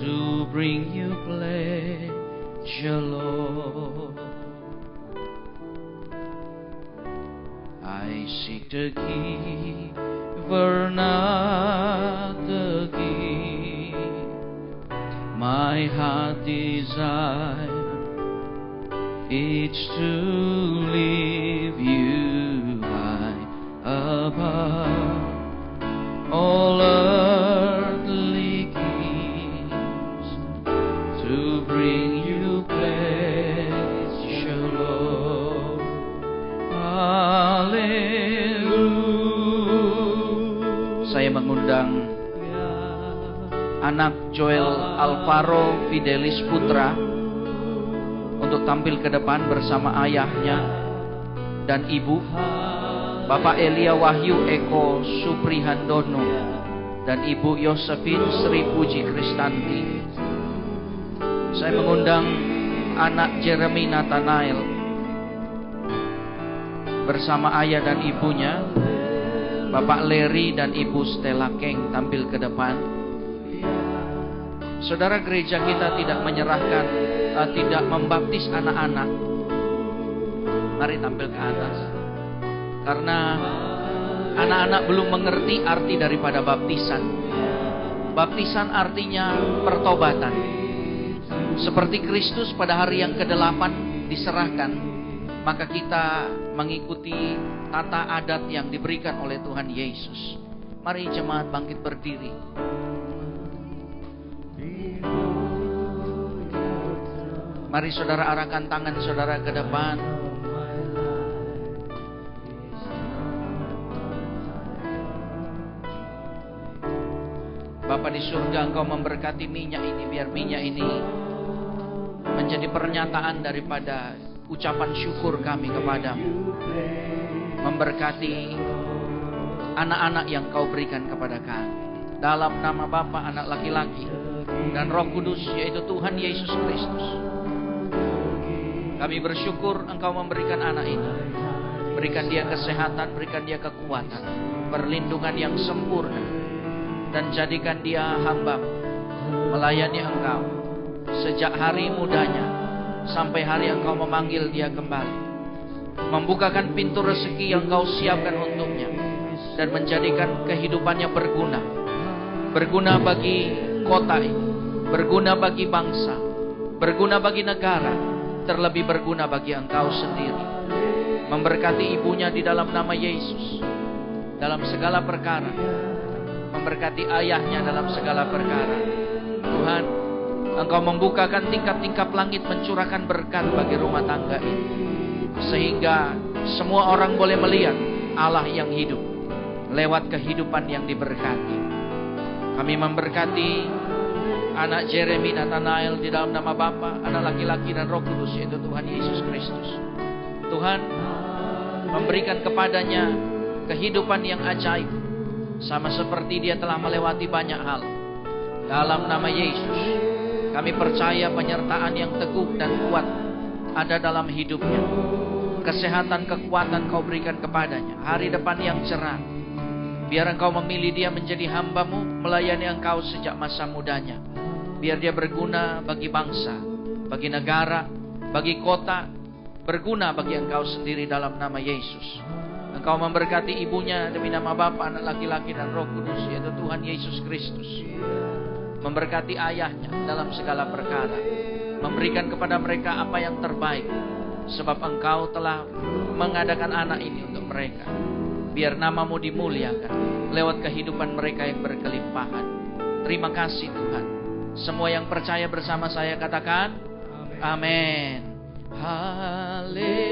to bring you pleasure, Lord. I seek the giver, not the gift. My heart desire it's to leave you high above all earthly gifts, to bring you pleasure, Lord. Haleluya. Saya mengundang anak Joel Alvaro Fidelis Putra untuk tampil ke depan bersama ayahnya dan ibu, Bapak Elia Wahyu Eko Suprihandono dan Ibu Yosefin Sri Puji Kristanti. Saya mengundang anak Jeremy Nathanael bersama ayah dan ibunya, Bapak Leri dan Ibu Stella Keng, tampil ke depan. Saudara, gereja kita tidak menyerahkan, tidak membaptis anak-anak. Mari tampil ke atas. Karena anak-anak belum mengerti arti daripada baptisan. Baptisan artinya pertobatan. Seperti Kristus pada hari yang ke-8 diserahkan, maka kita mengikuti tata adat yang diberikan oleh Tuhan Yesus. Mari jemaat bangkit berdiri. Mari saudara arahkan tangan saudara ke depan. Bapa di surga, Engkau memberkati minyak ini, biar minyak ini menjadi pernyataan daripada ucapan syukur kami kepadamu. Memberkati anak-anak yang Kau berikan kepada kami. Dalam nama Bapa, Anak laki-laki, dan Roh Kudus, yaitu Tuhan Yesus Kristus. Kami bersyukur Engkau memberikan anak ini. Berikan dia kesehatan, berikan dia kekuatan, perlindungan yang sempurna, dan jadikan dia hamba melayani Engkau sejak hari mudanya sampai hari Engkau memanggil dia kembali. Membukakan pintu rezeki yang Engkau siapkan untuknya, dan menjadikan kehidupannya berguna. Berguna bagi kota ini, berguna bagi bangsa, berguna bagi negara, terlebih berguna bagi Engkau sendiri. Memberkati ibunya di dalam nama Yesus dalam segala perkara. Memberkati ayahnya dalam segala perkara. Tuhan, Engkau membukakan tingkap-tingkap langit, mencurahkan berkat bagi rumah tangga ini, sehingga semua orang boleh melihat Allah yang hidup lewat kehidupan yang diberkati. Kami memberkati anak Jeremy Nathanael di dalam nama Bapa, Anak laki-laki, dan Roh Kudus, yaitu Tuhan Yesus Kristus. Tuhan, memberikan kepadanya kehidupan yang ajaib, sama seperti dia telah melewati banyak hal. Dalam nama Yesus, kami percaya penyertaan yang teguh dan kuat ada dalam hidupnya. Kesehatan, kekuatan Kau berikan kepadanya. Hari depan yang cerah. Biar Engkau memilih dia menjadi hamba-Mu, melayani Engkau sejak masa mudanya. Biar dia berguna bagi bangsa, bagi negara, bagi kota, berguna bagi Engkau sendiri dalam nama Yesus. Engkau memberkati ibunya demi nama Bapa, Anak laki-laki, dan Roh Kudus, yaitu Tuhan Yesus Kristus. Memberkati ayahnya dalam segala perkara. Memberikan kepada mereka apa yang terbaik, sebab Engkau telah mengadakan anak ini untuk mereka. Biar nama-Mu dimuliakan lewat kehidupan mereka yang berkelimpahan. Terima kasih Tuhan. Semua yang percaya bersama saya katakan amin. Haleluya.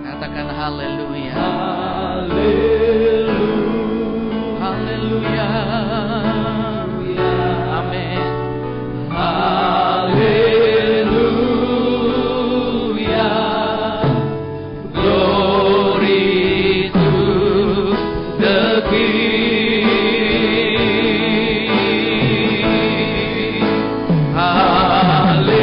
Katakan haleluya. Haleluya. Amin. Haleluya. Glory to the King. Haleluya.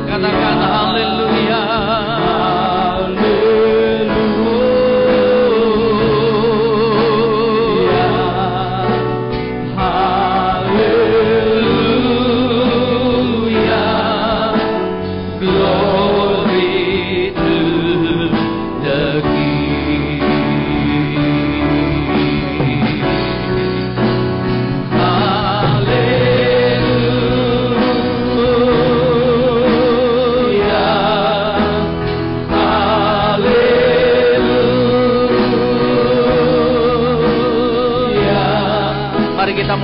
Katakan haleluya. Haleluya.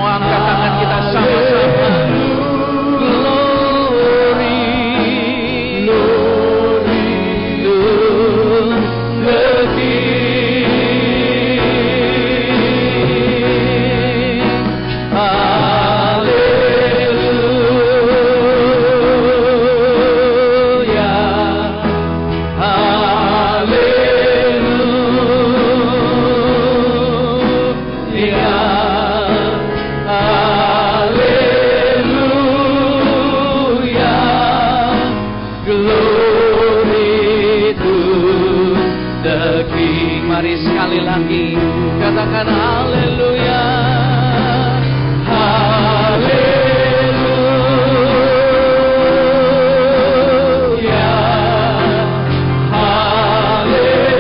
mau angkat tangan kita sama-sama. Mari sekali lagi katakan haleluya, haleluya, haleluya,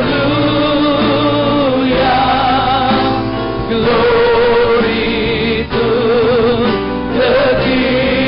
haleluya, glory to the King.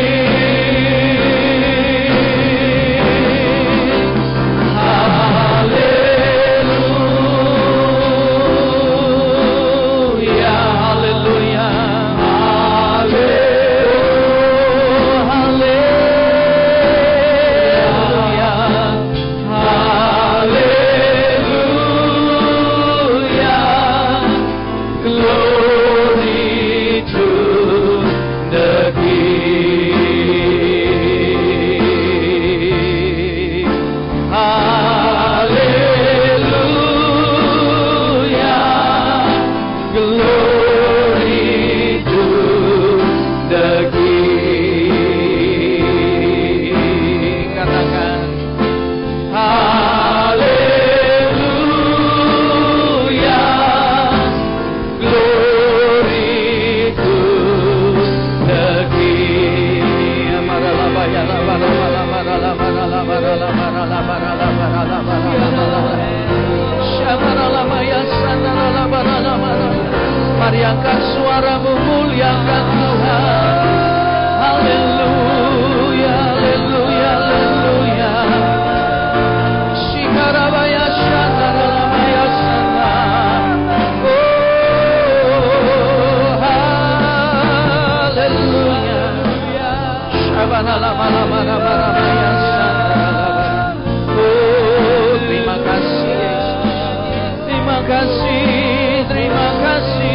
Mari angkat suaramu, muliakan Tuhan. Haleluya, haleluya, haleluya. Shikarabaya shandarabaya shandar. Oh, haleluya. Shabanalabalabalabalabaya shandarabaya. Oh, terima kasih Yesus. Terima kasih, terima kasih.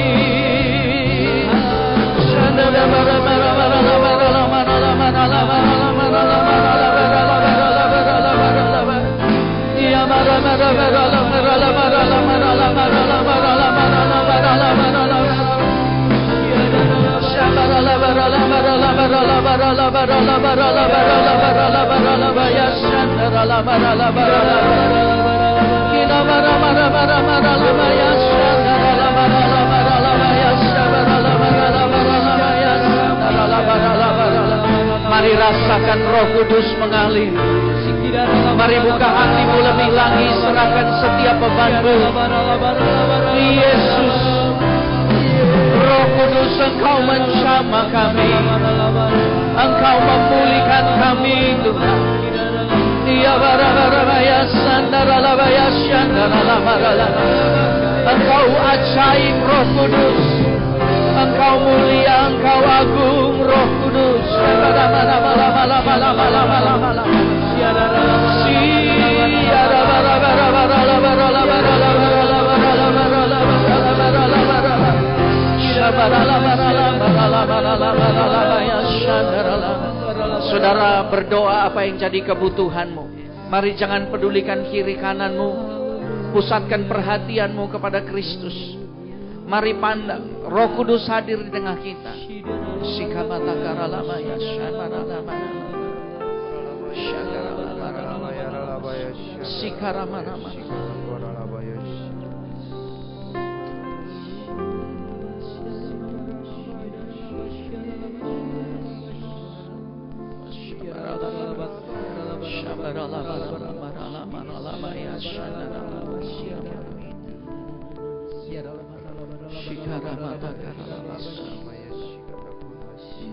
Mari rasakan Roh Kudus mengalir. Mari buka hatimu lebih lagi, serahkan setiap bebanmu. Yesus, Roh Kudus, Engkau menjamah kami, Engkau memulihkan kami Tuhan. Engkau ajaib Roh Kudus, Engkau mulia, Engkau agung Roh Kudus. Saudara berdoa apa yang jadi kebutuhanmu. Mari jangan pedulikan kiri kananmu. Pusatkan perhatianmu kepada Kristus. Mari pandang Roh Kudus hadir di tengah kita.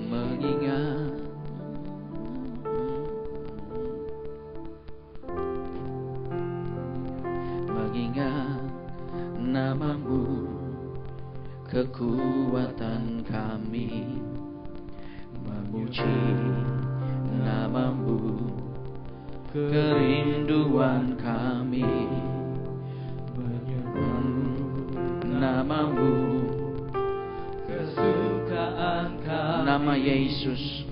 Mengingat memuji nama-Mu, kerinduan kami menyebut nama-Mu, kesukaan kami. Nama Yesus,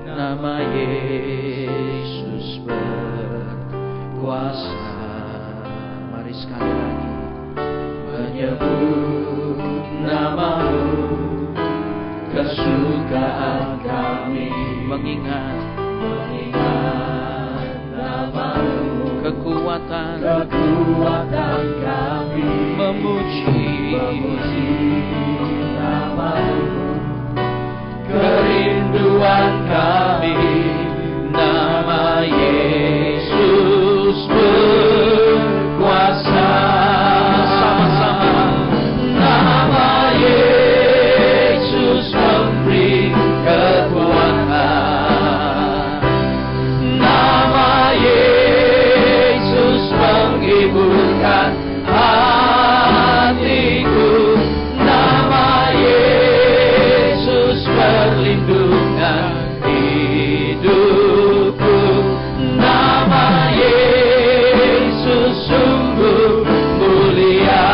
nama Yesus berkuasa. Mari sekali lagi menyebut nama-Mu, kesukaan kami mengingat nama-Mu, kekuatan kami memuji nama-Mu, kerinduan kami nama Yesus berkuasa. Sama-sama nama Yesus memberi kekuatan, nama Yesus menghiburkan hatiku, nama Yesus perlindungan hidupku, nama Yesus sungguh mulia.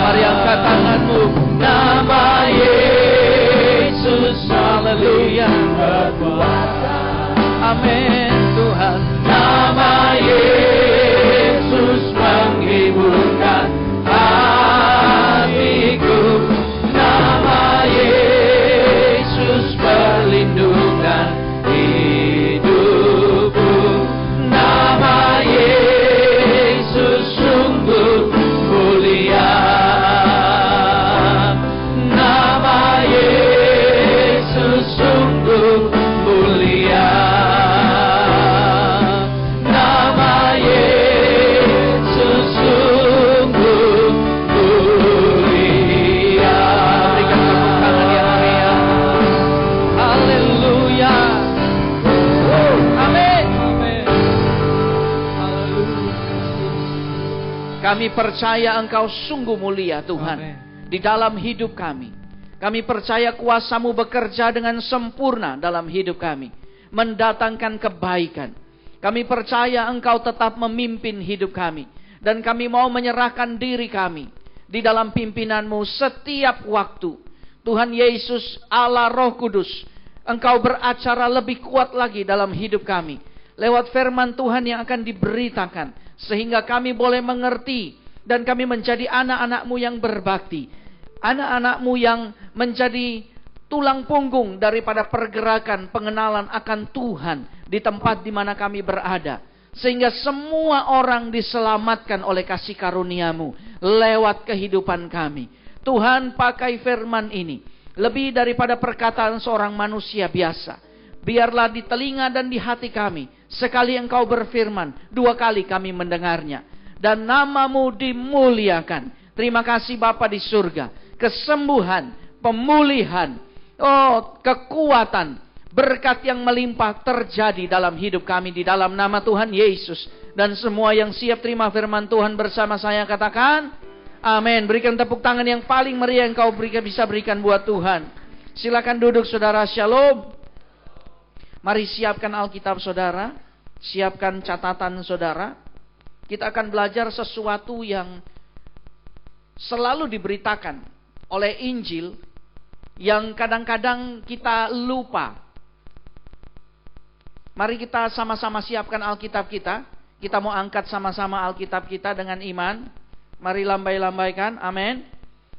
Mari angkat tanganmu. Nama Yesus, haleluya, berkuasa. Amin Tuhan. Nama Yesus menghiburkan hatiku, nama Yesus perlindungan hidupku, nama Yesus sungguh mulia, nama Yesus sungguh mulia, nama Yesus sungguh mulia. Berikan tepuk tangan yang meriah. Haleluya. Amin. Kami percaya Engkau sungguh mulia Tuhan. Amen. Di dalam hidup kami. Kami percaya kuasa-Mu bekerja dengan sempurna dalam hidup kami, mendatangkan kebaikan. Kami percaya Engkau tetap memimpin hidup kami, dan kami mau menyerahkan diri kami di dalam pimpinan-Mu setiap waktu. Tuhan Yesus, Allah Roh Kudus, Engkau beracara lebih kuat lagi dalam hidup kami, lewat firman Tuhan yang akan diberitakan, sehingga kami boleh mengerti, dan kami menjadi anak-anak-Mu yang berbakti, anak-anak-Mu yang menjadi tulang punggung daripada pergerakan pengenalan akan Tuhan di tempat di mana kami berada, sehingga semua orang diselamatkan oleh kasih karunia-Mu lewat kehidupan kami. Tuhan, pakai firman ini lebih daripada perkataan seorang manusia biasa. Biarlah di telinga dan di hati kami, sekali Engkau berfirman, dua kali kami mendengarnya, dan nama-Mu dimuliakan. Terima kasih Bapa di surga. Kesembuhan, pemulihan, kekuatan, berkat yang melimpah terjadi dalam hidup kami di dalam nama Tuhan Yesus. Dan semua yang siap terima firman Tuhan bersama saya katakan amin. Berikan tepuk tangan yang paling meriah yang kau bisa berikan buat Tuhan. Silakan duduk saudara. Shalom. Mari siapkan Alkitab saudara, siapkan catatan saudara. Kita akan belajar sesuatu yang selalu diberitakan oleh Injil, yang kadang-kadang kita lupa. Mari kita sama-sama siapkan Alkitab kita. Kita mau angkat sama-sama Alkitab kita dengan iman. Mari lambai-lambaikan, amin.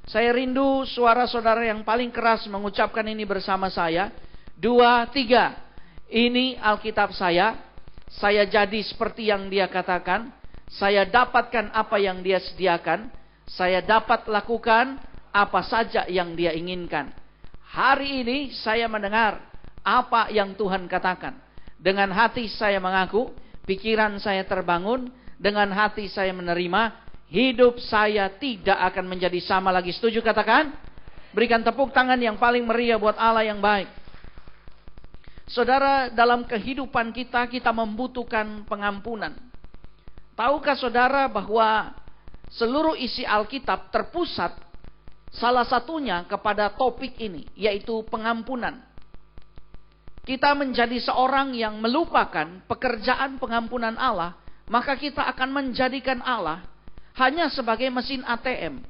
Saya rindu suara saudara yang paling keras mengucapkan ini bersama saya. 2, 3. Ini Alkitab saya jadi seperti yang Dia katakan. Saya dapatkan apa yang Dia sediakan. Saya dapat lakukan apa saja yang Dia inginkan. Hari ini saya mendengar apa yang Tuhan katakan. Dengan hati saya mengaku, pikiran saya terbangun, dengan hati saya menerima, hidup saya tidak akan menjadi sama lagi. Setuju katakan? Berikan tepuk tangan yang paling meriah buat Allah yang baik. Saudara, dalam kehidupan kita membutuhkan pengampunan. Tahukah saudara bahwa seluruh isi Alkitab terpusat salah satunya kepada topik ini, yaitu pengampunan. kita menjadi seorang yang melupakan pekerjaan pengampunan Allah, maka kita akan menjadikan Allah hanya sebagai mesin ATM.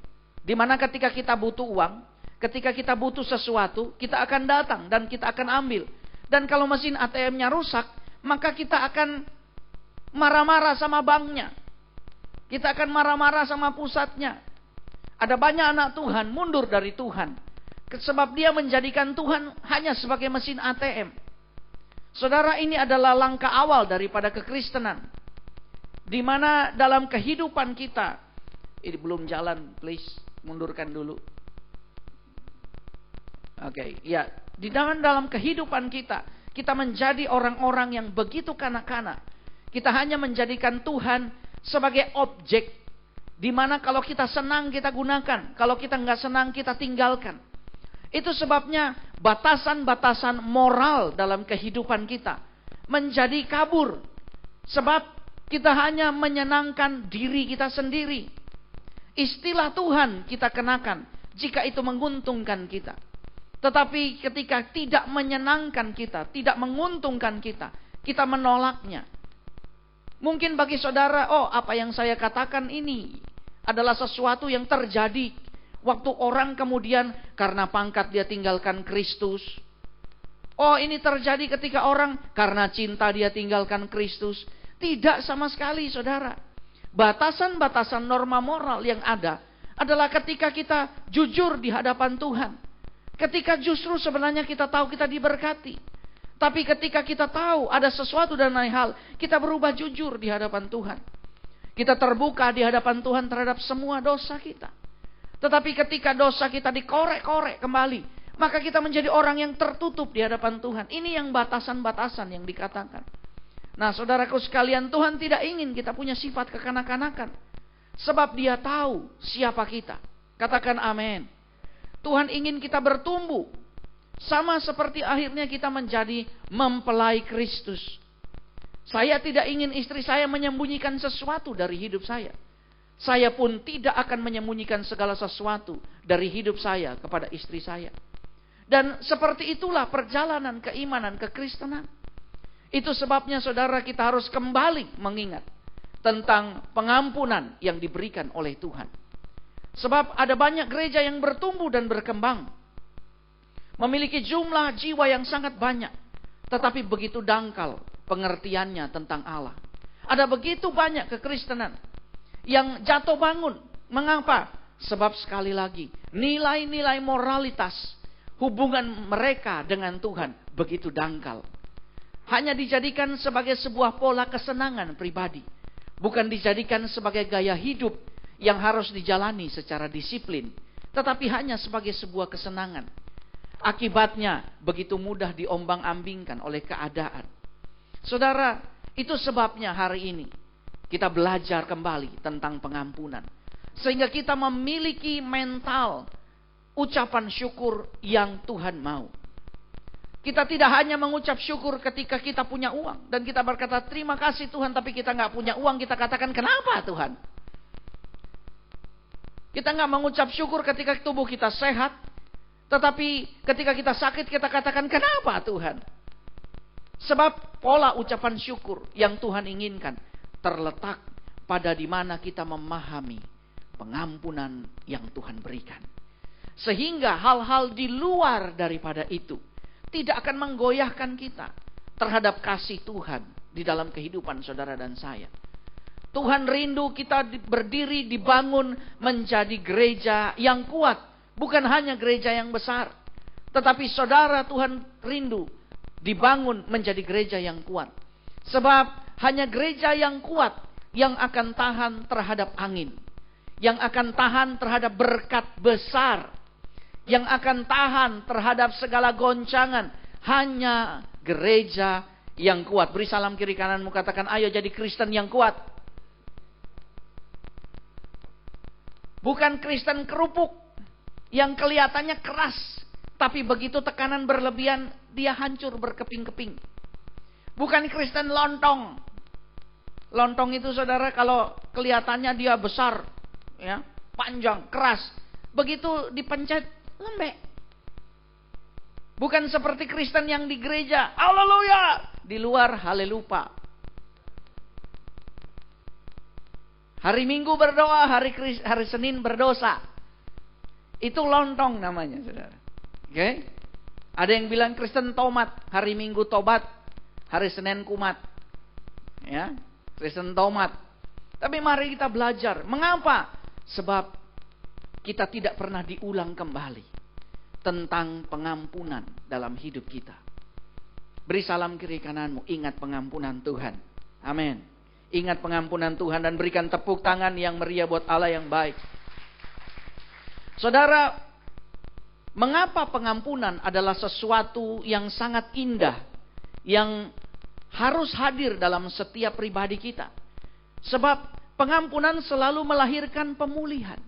Di mana ketika kita butuh uang, ketika kita butuh sesuatu, kita akan datang dan kita akan ambil. Dan kalau mesin ATM-nya rusak, maka kita akan marah-marah sama banknya. Kita akan marah-marah sama pusatnya. Ada banyak anak Tuhan mundur dari Tuhan, sebab dia menjadikan Tuhan hanya sebagai mesin ATM. Saudara, ini adalah langkah awal daripada kekristenan. Di mana dalam kehidupan kita, ini belum jalan, please, mundurkan dulu. Oke, ya. Di dalam kehidupan kita, kita menjadi orang-orang yang begitu kanak-kanak. Kita hanya menjadikan Tuhan sebagai objek. Di mana kalau kita senang kita gunakan, kalau kita nggak senang kita tinggalkan. Itu sebabnya batasan-batasan moral dalam kehidupan kita menjadi kabur. Sebab kita hanya menyenangkan diri kita sendiri. Istilah Tuhan kita kenakan jika itu menguntungkan kita. Tetapi ketika tidak menyenangkan kita, tidak menguntungkan kita, kita menolaknya. Mungkin bagi saudara, oh apa yang saya katakan ini adalah sesuatu yang terjadi waktu orang kemudian karena pangkat dia tinggalkan Kristus. Oh, ini terjadi ketika orang karena cinta dia tinggalkan Kristus. Tidak sama sekali, saudara. Batasan-batasan norma moral yang ada adalah ketika kita jujur di hadapan Tuhan. Ketika justru sebenarnya kita tahu kita diberkati. Tapi ketika kita tahu ada sesuatu dan lain hal, kita berubah jujur di hadapan Tuhan. Kita terbuka di hadapan Tuhan terhadap semua dosa kita. Tetapi ketika dosa kita dikorek-korek kembali, maka kita menjadi orang yang tertutup di hadapan Tuhan. Ini yang batasan-batasan yang dikatakan. Nah, saudaraku sekalian, Tuhan tidak ingin kita punya sifat kekanak-kanakan. Sebab Dia tahu siapa kita. Katakan amin. Tuhan ingin kita bertumbuh. Sama seperti akhirnya kita menjadi mempelai Kristus. Saya tidak ingin istri saya menyembunyikan sesuatu dari hidup saya. Saya pun tidak akan menyembunyikan segala sesuatu dari hidup saya kepada istri saya. Dan seperti itulah perjalanan keimanan kekristenan. Itu sebabnya saudara kita harus kembali mengingat tentang pengampunan yang diberikan oleh Tuhan. Sebab ada banyak gereja yang bertumbuh dan berkembang. Memiliki jumlah jiwa yang sangat banyak. Tetapi begitu dangkal pengertiannya tentang Allah. Ada begitu banyak kekristenan yang jatuh bangun. Mengapa? Sebab sekali lagi, nilai-nilai moralitas hubungan mereka dengan Tuhan begitu dangkal. Hanya dijadikan sebagai sebuah pola kesenangan pribadi. Bukan dijadikan sebagai gaya hidup yang harus dijalani secara disiplin. Tetapi hanya sebagai sebuah kesenangan. Akibatnya begitu mudah diombang-ambingkan oleh keadaan. Saudara, itu sebabnya hari ini kita belajar kembali tentang pengampunan. Sehingga kita memiliki mental ucapan syukur yang Tuhan mau. Kita tidak hanya mengucap syukur ketika kita punya uang. Dan kita berkata terima kasih Tuhan, tapi kita nggak punya uang. Kita katakan kenapa Tuhan? Kita nggak mengucap syukur ketika tubuh kita sehat. Tetapi ketika kita sakit kita katakan kenapa Tuhan? Sebab pola ucapan syukur yang Tuhan inginkan terletak pada di mana kita memahami pengampunan yang Tuhan berikan. Sehingga hal-hal di luar daripada itu tidak akan menggoyahkan kita terhadap kasih Tuhan di dalam kehidupan saudara dan saya. Tuhan rindu kita berdiri, dibangun menjadi gereja yang kuat. Bukan hanya gereja yang besar. Tetapi saudara, Tuhan rindu dibangun menjadi gereja yang kuat. Sebab hanya gereja yang kuat yang akan tahan terhadap angin. Yang akan tahan terhadap berkat besar. Yang akan tahan terhadap segala goncangan. Hanya gereja yang kuat. Beri salam kiri kananmu, katakan ayo jadi Kristen yang kuat. Bukan Kristen kerupuk yang kelihatannya keras, tapi begitu tekanan berlebihan dia hancur berkeping-keping. Bukan Kristen lontong. Lontong itu saudara kalau kelihatannya dia besar, ya, panjang, keras, begitu dipencet lembek. Bukan seperti Kristen yang di gereja, haleluya, di luar halelupa. Hari Minggu berdoa, hari Senin berdosa. Itu lontong namanya, saudara. Oke? Ada yang bilang Kristen tomat, hari Minggu tobat, hari Senin kumat. Ya, Kristen tomat. Tapi mari kita belajar. Mengapa? Sebab kita tidak pernah diulang kembali tentang pengampunan dalam hidup kita. Beri salam kiri kananmu, ingat pengampunan Tuhan. Amin. Ingat pengampunan Tuhan dan berikan tepuk tangan yang meriah buat Allah yang baik. Saudara, mengapa pengampunan adalah sesuatu yang sangat indah, yang harus hadir dalam setiap pribadi kita? Sebab pengampunan selalu melahirkan pemulihan.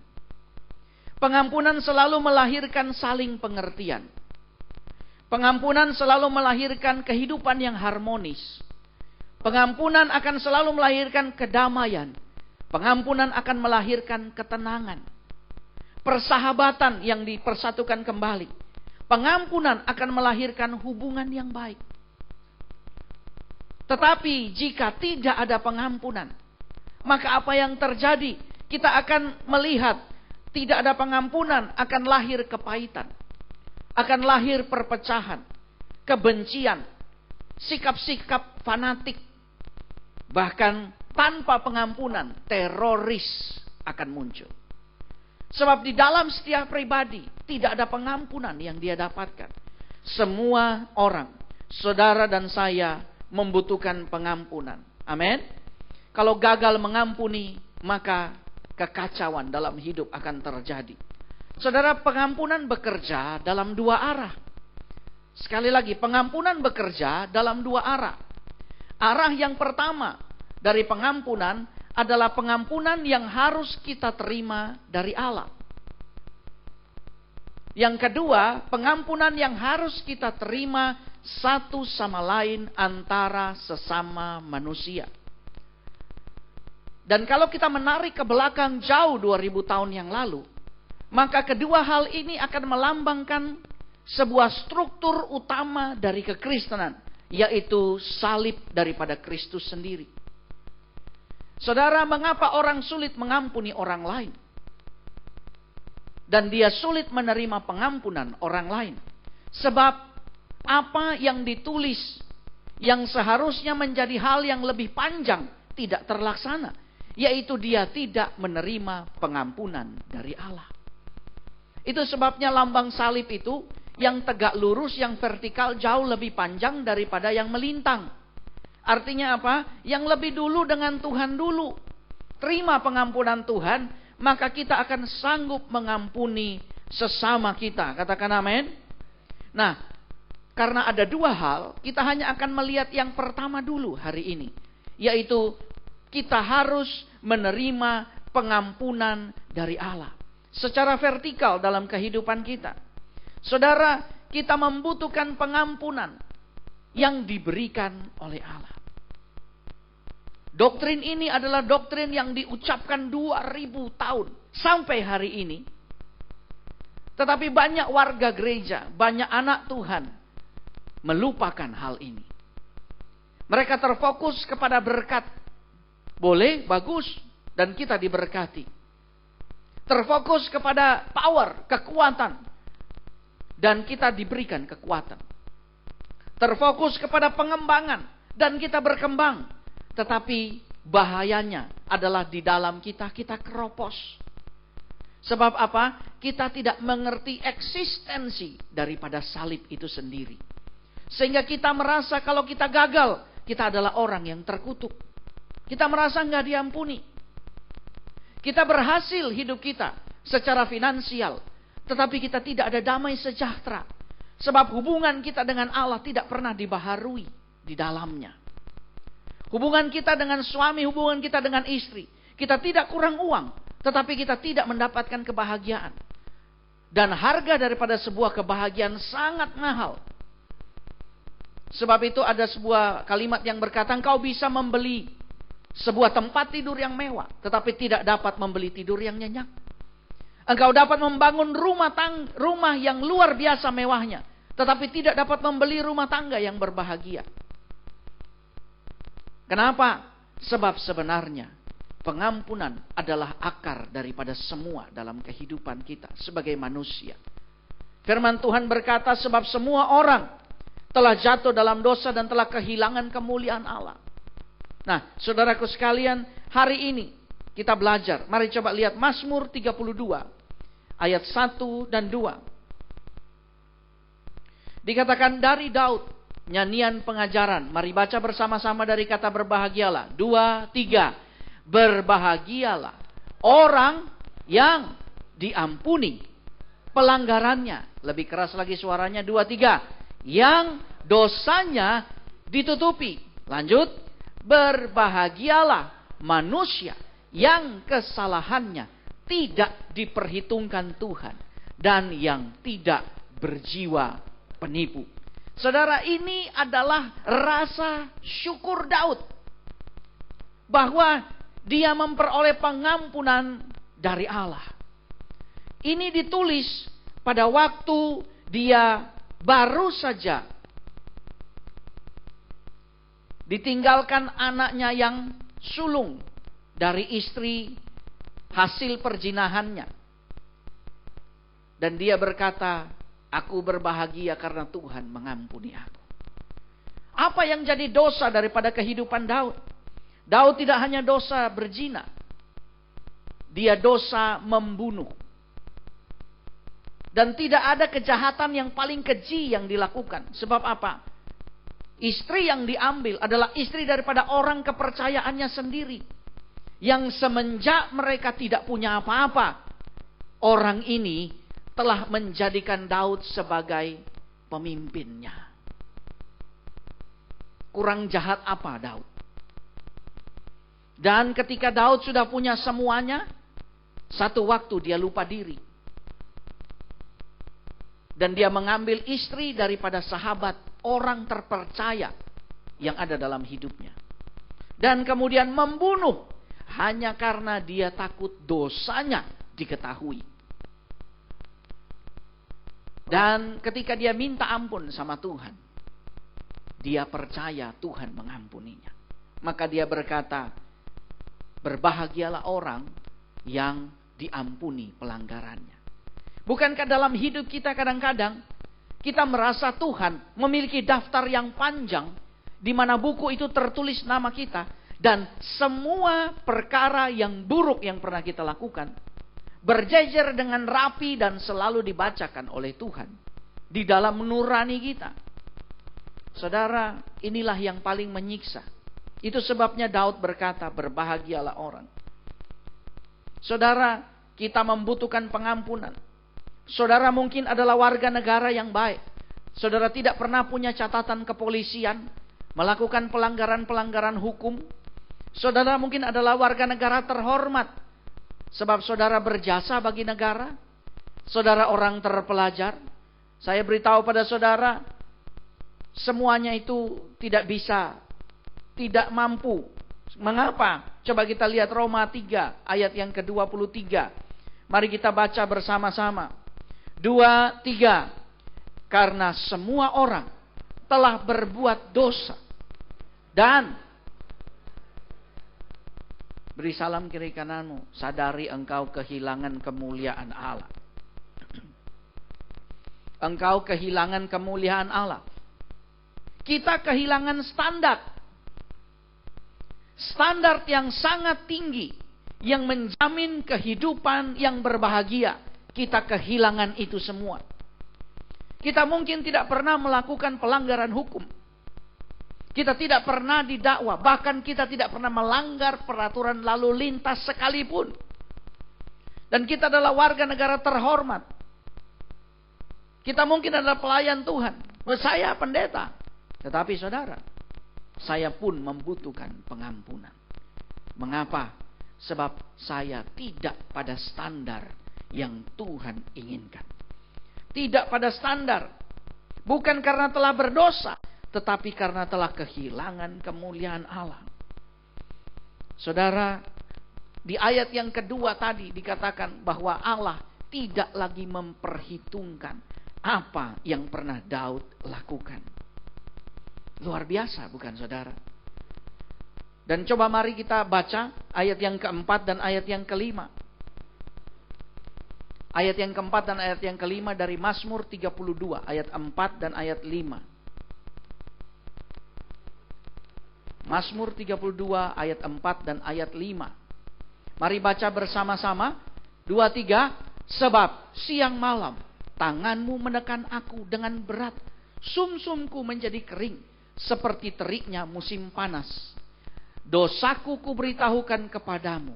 Pengampunan selalu melahirkan saling pengertian. Pengampunan selalu melahirkan kehidupan yang harmonis. Pengampunan akan selalu melahirkan kedamaian. Pengampunan akan melahirkan ketenangan. Persahabatan yang dipersatukan kembali. Pengampunan akan melahirkan hubungan yang baik. Tetapi jika tidak ada pengampunan, maka apa yang terjadi? Kita akan melihat tidak ada pengampunan, akan lahir kepahitan. Akan lahir perpecahan, kebencian, sikap-sikap fanatik. Bahkan tanpa pengampunan, teroris akan muncul. Sebab di dalam setiap pribadi tidak ada pengampunan yang dia dapatkan. Semua orang, saudara dan saya, membutuhkan pengampunan. Amin. Kalau gagal mengampuni, maka kekacauan dalam hidup akan terjadi. Saudara, pengampunan bekerja dalam dua arah. Sekali lagi, pengampunan bekerja dalam dua arah. Arah yang pertama dari pengampunan adalah pengampunan yang harus kita terima dari Allah. Yang kedua, pengampunan yang harus kita terima satu sama lain antara sesama manusia. Dan kalau kita menarik ke belakang jauh 2000 tahun yang lalu, maka kedua hal ini akan melambangkan sebuah struktur utama dari kekristenan, yaitu salib daripada Kristus sendiri. Saudara, mengapa orang sulit mengampuni orang lain? Dan dia sulit menerima pengampunan orang lain? Sebab apa yang ditulis yang seharusnya menjadi hal yang lebih panjang tidak terlaksana. Yaitu dia tidak menerima pengampunan dari Allah. Itu sebabnya lambang salib itu yang tegak lurus, yang vertikal jauh lebih panjang daripada yang melintang. Artinya apa? Yang lebih dulu dengan Tuhan dulu. Terima pengampunan Tuhan, maka kita akan sanggup mengampuni sesama kita. Katakan amin. Nah, karena ada dua hal, kita hanya akan melihat yang pertama dulu hari ini. Yaitu kita harus menerima pengampunan dari Allah. Secara vertikal dalam kehidupan kita. Saudara, kita membutuhkan pengampunan yang diberikan oleh Allah. Doktrin ini adalah doktrin yang diucapkan 2000 tahun sampai hari ini. Tetapi banyak warga gereja, banyak anak Tuhan melupakan hal ini. Mereka terfokus kepada berkat. Boleh, bagus, dan kita diberkati. Terfokus kepada power, kekuatan, dan kita diberikan kekuatan. Terfokus kepada pengembangan, dan kita berkembang. Tetapi bahayanya adalah di dalam kita keropos. Sebab apa? Kita tidak mengerti eksistensi daripada salib itu sendiri. Sehingga kita merasa kalau kita gagal, kita adalah orang yang terkutuk. Kita merasa nggak diampuni. Kita berhasil hidup kita secara finansial, tetapi kita tidak ada damai sejahtera. Sebab hubungan kita dengan Allah tidak pernah dibaharui di dalamnya. Hubungan kita dengan suami, hubungan kita dengan istri, kita tidak kurang uang, tetapi kita tidak mendapatkan kebahagiaan. Dan harga daripada sebuah kebahagiaan sangat mahal. Sebab itu ada sebuah kalimat yang berkata, engkau bisa membeli sebuah tempat tidur yang mewah, tetapi tidak dapat membeli tidur yang nyenyak. Engkau dapat membangun rumah yang luar biasa mewahnya, tetapi tidak dapat membeli rumah tangga yang berbahagia. Kenapa? Sebab sebenarnya pengampunan adalah akar daripada semua dalam kehidupan kita sebagai manusia. Firman Tuhan berkata, sebab semua orang telah jatuh dalam dosa dan telah kehilangan kemuliaan Allah. Nah, saudaraku sekalian, hari ini kita belajar. Mari coba lihat Mazmur 32 ayat 1 dan 2. Dikatakan dari Daud, nyanyian pengajaran. Mari baca bersama-sama dari kata berbahagialah. 2, 3. Berbahagialah orang yang diampuni pelanggarannya. Lebih keras lagi suaranya. 2, 3. Yang dosanya ditutupi. Lanjut. Berbahagialah manusia yang kesalahannya tidak diperhitungkan Tuhan dan yang tidak berjiwa penipu. Saudara, ini adalah rasa syukur Daud bahwa dia memperoleh pengampunan dari Allah. Ini ditulis pada waktu dia baru saja ditinggalkan anaknya yang sulung dari istri hasil perzinahannya. Dan dia berkata, aku berbahagia karena Tuhan mengampuni aku. Apa yang jadi dosa daripada kehidupan Daud? Daud tidak hanya dosa berzina. Dia dosa membunuh. Dan tidak ada kejahatan yang paling keji yang dilakukan. Sebab apa? Istri yang diambil adalah istri daripada orang kepercayaannya sendiri. Yang semenjak mereka tidak punya apa-apa, orang ini telah menjadikan Daud sebagai pemimpinnya. Kurang jahat apa Daud? Dan ketika Daud sudah punya semuanya, satu waktu dia lupa diri. Dan dia mengambil istri daripada sahabat orang terpercaya yang ada dalam hidupnya. Dan kemudian membunuh hanya karena dia takut dosanya diketahui. Dan ketika dia minta ampun sama Tuhan, dia percaya Tuhan mengampuninya. Maka dia berkata, berbahagialah orang yang diampuni pelanggarannya. Bukankah dalam hidup kita kadang-kadang kita merasa Tuhan memiliki daftar yang panjang di mana buku itu tertulis nama kita dan semua perkara yang buruk yang pernah kita lakukan berjejer dengan rapi dan selalu dibacakan oleh Tuhan di dalam nurani kita. Saudara, inilah yang paling menyiksa. Itu sebabnya Daud berkata, berbahagialah orang. Saudara, kita membutuhkan pengampunan. Saudara mungkin adalah warga negara yang baik. Saudara tidak pernah punya catatan kepolisian, melakukan pelanggaran-pelanggaran hukum. Saudara mungkin adalah warga negara terhormat, sebab saudara berjasa bagi negara. Saudara orang terpelajar. Saya beritahu pada saudara, semuanya itu tidak bisa, tidak mampu. Mengapa? Coba kita lihat Roma 3 ayat yang ke-23. Mari kita baca bersama-sama. 2, 3. Karena semua orang telah berbuat dosa dan beri salam kiri kananmu, sadari engkau kehilangan kemuliaan Allah. Engkau kehilangan kemuliaan Allah. Kita kehilangan standar. Standar yang sangat tinggi yang menjamin kehidupan yang berbahagia. Kita kehilangan itu semua. Kita mungkin tidak pernah melakukan pelanggaran hukum. Kita tidak pernah didakwa. Bahkan kita tidak pernah melanggar peraturan lalu lintas sekalipun. Dan kita adalah warga negara terhormat. Kita mungkin adalah pelayan Tuhan. Saya pendeta. Tetapi saudara, saya pun membutuhkan pengampunan. Mengapa? Sebab saya tidak pada standar yang Tuhan inginkan. Tidak pada standar. Bukan karena telah berdosa, tetapi karena telah kehilangan kemuliaan Allah. Saudara, di ayat yang kedua tadi dikatakan bahwa Allah tidak lagi memperhitungkan apa yang pernah Daud lakukan. Luar biasa, bukan saudara? Dan coba mari kita baca ayat yang keempat dan ayat yang kelima. Ayat yang keempat dan ayat yang kelima dari Mazmur 32, ayat 4 dan ayat 5. Mazmur 32 ayat 4 dan ayat 5. Mari baca bersama-sama. 2, 3. Sebab siang malam tanganmu menekan aku dengan berat. Sumsumku menjadi kering seperti teriknya musim panas. Dosaku kuberitahukan kepadamu,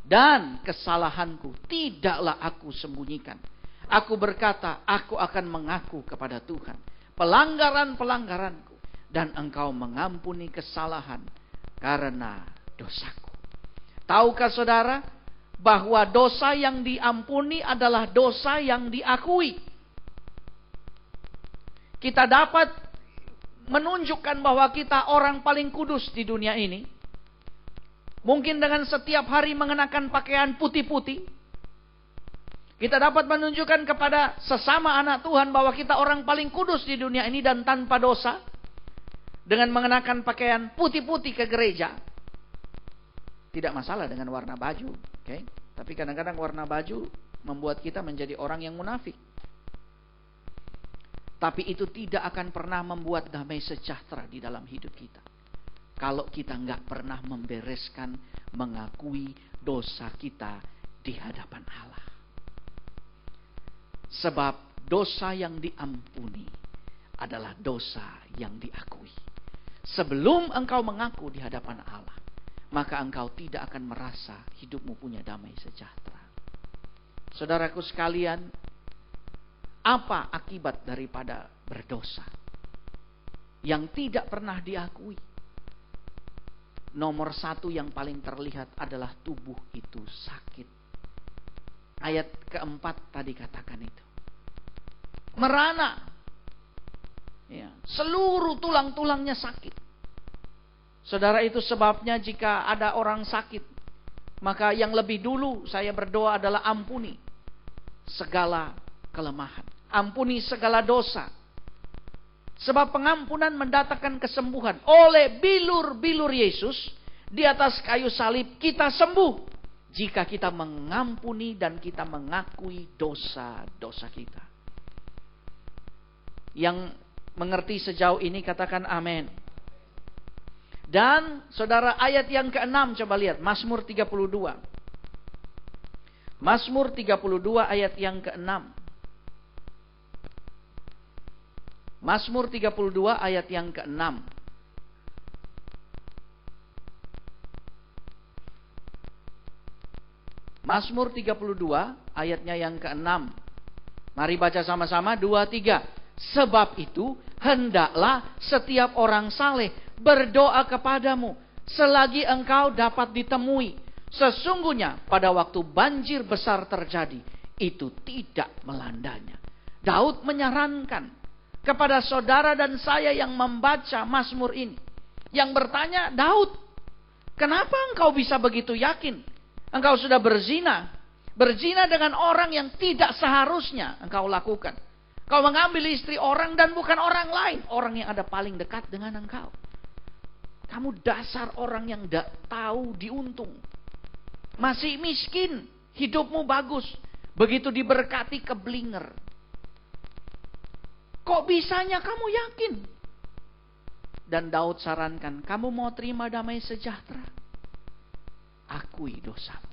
dan kesalahanku tidaklah aku sembunyikan. Aku berkata, aku akan mengaku kepada Tuhan pelanggaran-pelanggaranku, dan Engkau mengampuni kesalahan karena dosaku. Tahukah saudara bahwa dosa yang diampuni adalah dosa yang diakui? Kita dapat menunjukkan bahwa kita orang paling kudus di dunia ini. Mungkin dengan setiap hari mengenakan pakaian putih-putih. Kita dapat menunjukkan kepada sesama anak Tuhan bahwa kita orang paling kudus di dunia ini dan tanpa dosa. Dengan mengenakan pakaian putih-putih ke gereja. Tidak masalah dengan warna baju. Okay? Tapi kadang-kadang warna baju membuat kita menjadi orang yang munafik. Tapi itu tidak akan pernah membuat damai sejahtera di dalam hidup kita. Kalau kita nggak pernah membereskan, mengakui dosa kita di hadapan Allah. Sebab dosa yang diampuni adalah dosa yang diakui. Sebelum engkau mengaku di hadapan Allah, maka engkau tidak akan merasa hidupmu punya damai sejahtera. Saudaraku sekalian, apa akibat daripada berdosa yang tidak pernah diakui? Nomor satu yang paling terlihat adalah tubuh itu sakit. Ayat keempat tadi katakan itu. Merana. Ya, seluruh tulang-tulangnya sakit. Saudara, itu sebabnya jika ada orang sakit, maka yang lebih dulu saya berdoa adalah ampuni segala kelemahan. Ampuni segala dosa. Sebab pengampunan mendatangkan kesembuhan. Oleh bilur-bilur Yesus di atas kayu salib kita sembuh. Jika kita mengampuni dan kita mengakui dosa-dosa kita. Yang mengerti sejauh ini katakan amin. Dan saudara, ayat yang ke-6 coba lihat. Mazmur 32. Mazmur 32 ayat yang ke-6. Mazmur 32 ayat yang ke-6. Mazmur 32 ayatnya yang ke-6. Mari baca sama-sama. 2, 3. Sebab itu hendaklah setiap orang saleh berdoa kepadamu selagi engkau dapat ditemui. Sesungguhnya pada waktu banjir besar terjadi, itu tidak melandanya. Daud menyarankan kepada saudara dan saya yang membaca Mazmur ini, yang bertanya, Daud, kenapa engkau bisa begitu yakin? Engkau sudah berzina dengan orang yang tidak seharusnya engkau lakukan. Kau mengambil istri orang dan bukan orang lain, orang yang ada paling dekat dengan engkau. Kamu dasar orang yang tidak tahu diuntung. Masih miskin, hidupmu bagus, begitu diberkati keblinger. Kok bisanya kamu yakin? Dan Daud sarankan, kamu mau terima damai sejahtera? Akui dosamu.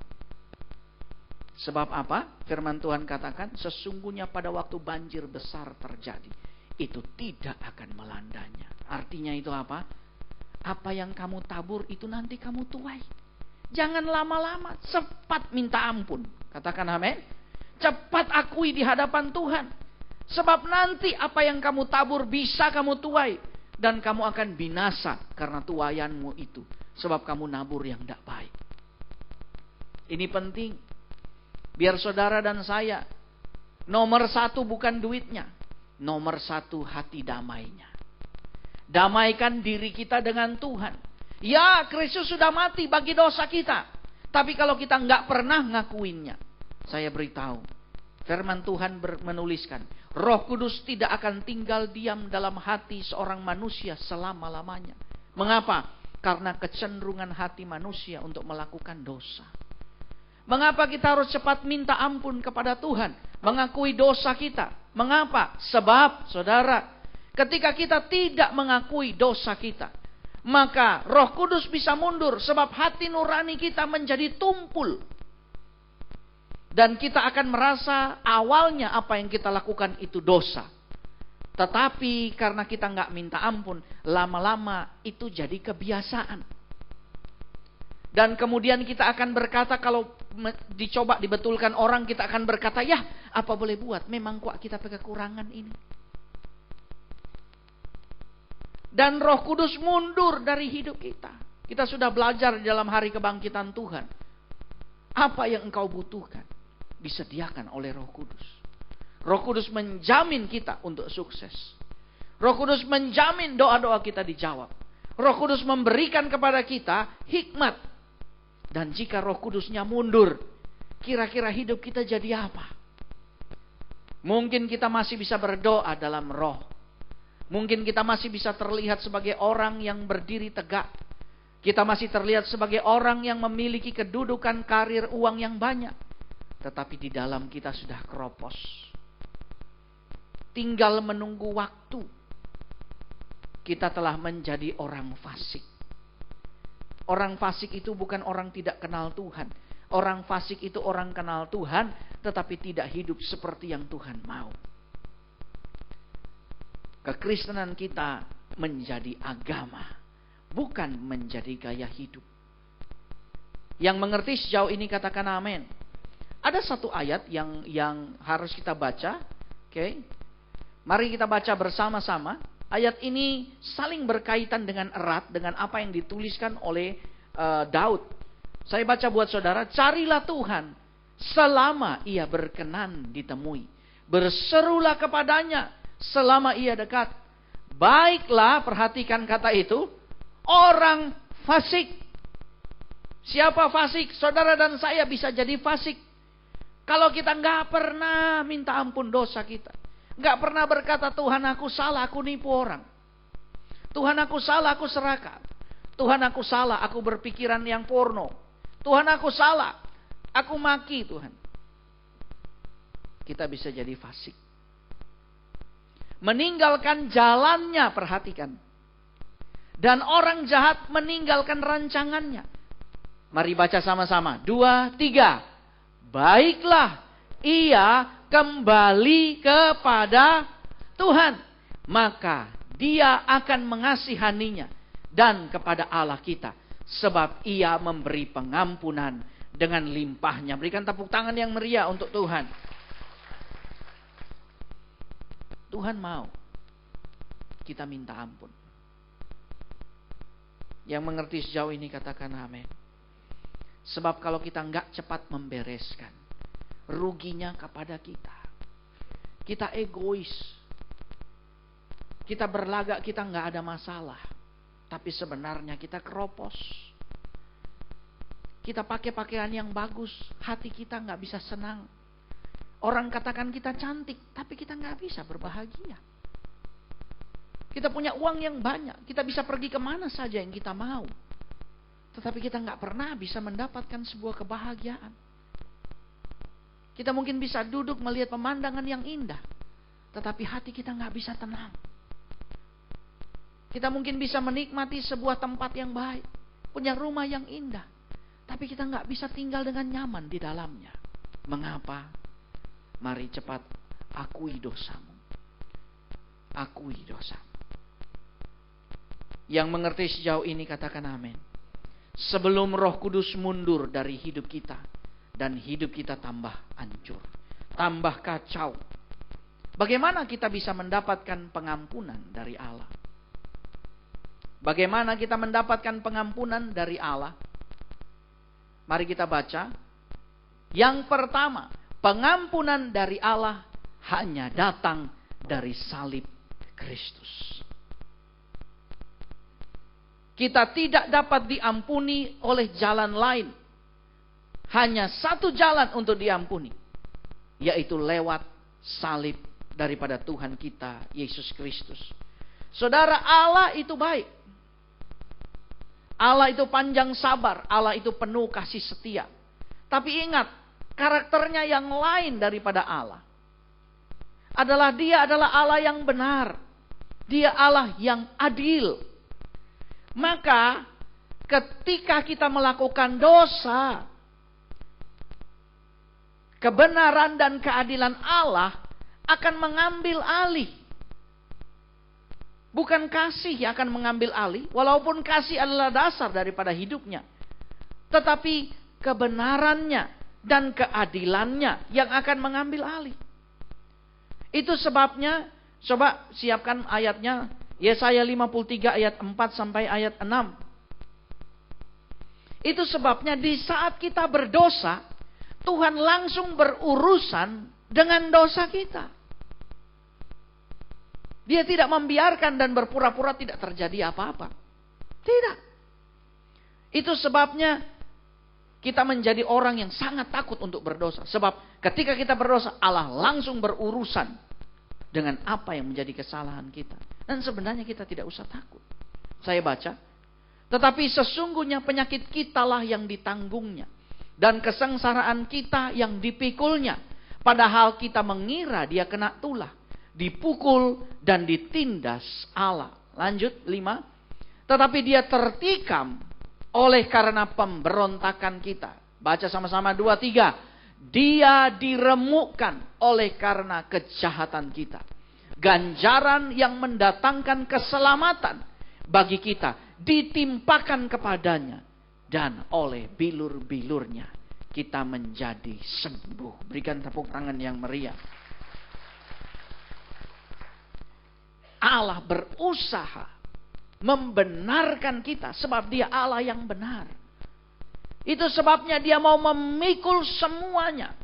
Sebab apa? Firman Tuhan katakan, sesungguhnya pada waktu banjir besar terjadi, itu tidak akan melandanya. Artinya itu apa? Apa yang kamu tabur itu nanti kamu tuai. Jangan lama-lama, cepat minta ampun. Katakan amin. Cepat akui di hadapan Tuhan. Sebab nanti apa yang kamu tabur bisa kamu tuai. Dan kamu akan binasa karena tuaianmu itu. Sebab kamu nabur yang tidak baik. Ini penting. Biar saudara dan saya, nomor satu bukan duitnya. Nomor satu hati damainya. Damaikan diri kita dengan Tuhan. Ya, Kristus sudah mati bagi dosa kita. Tapi kalau kita nggak pernah ngakuinnya, saya beritahu, Firman Tuhan menuliskan, Roh Kudus tidak akan tinggal diam dalam hati seorang manusia selama-lamanya. Mengapa? Karena kecenderungan hati manusia untuk melakukan dosa. Mengapa kita harus cepat minta ampun kepada Tuhan? Mengakui dosa kita. Mengapa? Sebab, saudara, ketika kita tidak mengakui dosa kita, maka Roh Kudus bisa mundur. Sebab hati nurani kita menjadi tumpul. Dan kita akan merasa awalnya apa yang kita lakukan itu dosa. Tetapi karena kita nggak minta ampun, lama-lama itu jadi kebiasaan. Dan kemudian kita akan berkata, kalau dicoba dibetulkan orang, kita akan berkata, ya apa boleh buat, memang kok kita pakai kekurangan ini. Dan Roh Kudus mundur dari hidup kita. Kita sudah belajar dalam hari kebangkitan Tuhan. Apa yang engkau butuhkan disediakan oleh Roh Kudus. Roh Kudus menjamin kita untuk sukses. Roh Kudus menjamin doa-doa kita dijawab. Roh Kudus memberikan kepada kita hikmat. Dan jika Roh Kudusnya mundur, kira-kira hidup kita jadi apa? Mungkin kita masih bisa berdoa dalam roh. Mungkin kita masih bisa terlihat sebagai orang yang berdiri tegak. Kita masih terlihat sebagai orang yang memiliki kedudukan, karir, uang yang banyak. Tetapi di dalam kita sudah keropos. Tinggal menunggu waktu. Kita telah menjadi orang fasik. Orang fasik itu bukan orang tidak kenal Tuhan. Orang fasik itu orang kenal Tuhan, tetapi tidak hidup seperti yang Tuhan mau. Kekristenan kita menjadi agama, bukan menjadi gaya hidup. Yang mengerti sejauh ini katakan amin. Ada satu ayat yang harus kita baca. Oke. Mari kita baca bersama-sama. Ayat ini saling berkaitan dengan erat dengan apa yang dituliskan oleh Daud. Saya baca buat saudara, carilah Tuhan selama ia berkenan ditemui. Berserulah kepadanya selama ia dekat. Baiklah, perhatikan kata itu, orang fasik. Siapa fasik? Saudara dan saya bisa jadi fasik. Kalau kita nggak pernah minta ampun dosa kita. Nggak pernah berkata, Tuhan aku salah, aku nipu orang. Tuhan aku salah, aku serakah. Tuhan aku salah, aku berpikiran yang porno. Tuhan aku salah, aku maki Tuhan. Kita bisa jadi fasik. Meninggalkan jalannya, perhatikan. Dan orang jahat meninggalkan rancangannya. Mari baca sama-sama. 2, 3. Baiklah, ia kembali kepada Tuhan, maka dia akan mengasihaninya dan kepada Allah kita, sebab ia memberi pengampunan dengan limpahnya. Berikan tepuk tangan yang meriah untuk Tuhan. Tuhan mau kita minta ampun. Yang mengerti sejauh ini katakan amin. Sebab kalau kita nggak cepat membereskan, ruginya kepada kita. Kita egois. Kita berlagak kita nggak ada masalah. Tapi sebenarnya kita keropos. Kita pakai pakaian yang bagus, hati kita nggak bisa senang. Orang katakan kita cantik, tapi kita nggak bisa berbahagia. Kita punya uang yang banyak, kita bisa pergi kemana saja yang kita mau. Tetapi kita nggak pernah bisa mendapatkan sebuah kebahagiaan. Kita mungkin bisa duduk melihat pemandangan yang indah, tetapi hati kita nggak bisa tenang. Kita mungkin bisa menikmati sebuah tempat yang baik, punya rumah yang indah, tapi kita nggak bisa tinggal dengan nyaman di dalamnya. Mengapa? Mari cepat akui dosamu. Akui dosamu. Yang mengerti sejauh ini katakan amin. Sebelum Roh Kudus mundur dari hidup kita, dan hidup kita tambah hancur, tambah kacau. Bagaimana kita bisa mendapatkan pengampunan dari Allah? Bagaimana kita mendapatkan pengampunan dari Allah? Mari kita baca. Yang pertama, pengampunan dari Allah hanya datang dari salib Kristus. Kita tidak dapat diampuni oleh jalan lain. Hanya satu jalan untuk diampuni, yaitu lewat salib daripada Tuhan kita Yesus Kristus. Saudara, Allah itu baik. Allah itu panjang sabar, Allah itu penuh kasih setia. Tapi ingat, karakternya yang lain daripada Allah adalah Dia adalah Allah yang benar. Dia Allah yang adil. Maka ketika kita melakukan dosa, kebenaran dan keadilan Allah akan mengambil alih. Bukan kasih yang akan mengambil alih, walaupun kasih adalah dasar daripada hidupnya. Tetapi kebenarannya dan keadilannya yang akan mengambil alih. Itu sebabnya, coba siapkan ayatnya, Yesaya 53 ayat 4 sampai ayat 6. Itu sebabnya di saat kita berdosa, Tuhan langsung berurusan dengan dosa kita. Dia tidak membiarkan dan berpura-pura tidak terjadi apa-apa. Tidak. Itu sebabnya kita menjadi orang yang sangat takut untuk berdosa. Sebab ketika kita berdosa, Allah langsung berurusan dengan apa yang menjadi kesalahan kita. Dan sebenarnya kita tidak usah takut. Saya baca. Tetapi sesungguhnya penyakit kitalah yang ditanggungnya. Dan kesengsaraan kita yang dipikulnya. Padahal kita mengira dia kena tulah. Dipukul dan ditindas Allah. Lanjut 5. Tetapi dia tertikam oleh karena pemberontakan kita. Baca sama-sama 2, 3. Dia diremukkan oleh karena kejahatan kita. Ganjaran yang mendatangkan keselamatan bagi kita ditimpakan kepadanya. Dan oleh bilur-bilurnya kita menjadi sembuh. Berikan tepuk tangan yang meriah. Allah berusaha membenarkan kita sebab dia Allah yang benar. Itu sebabnya dia mau memikul semuanya.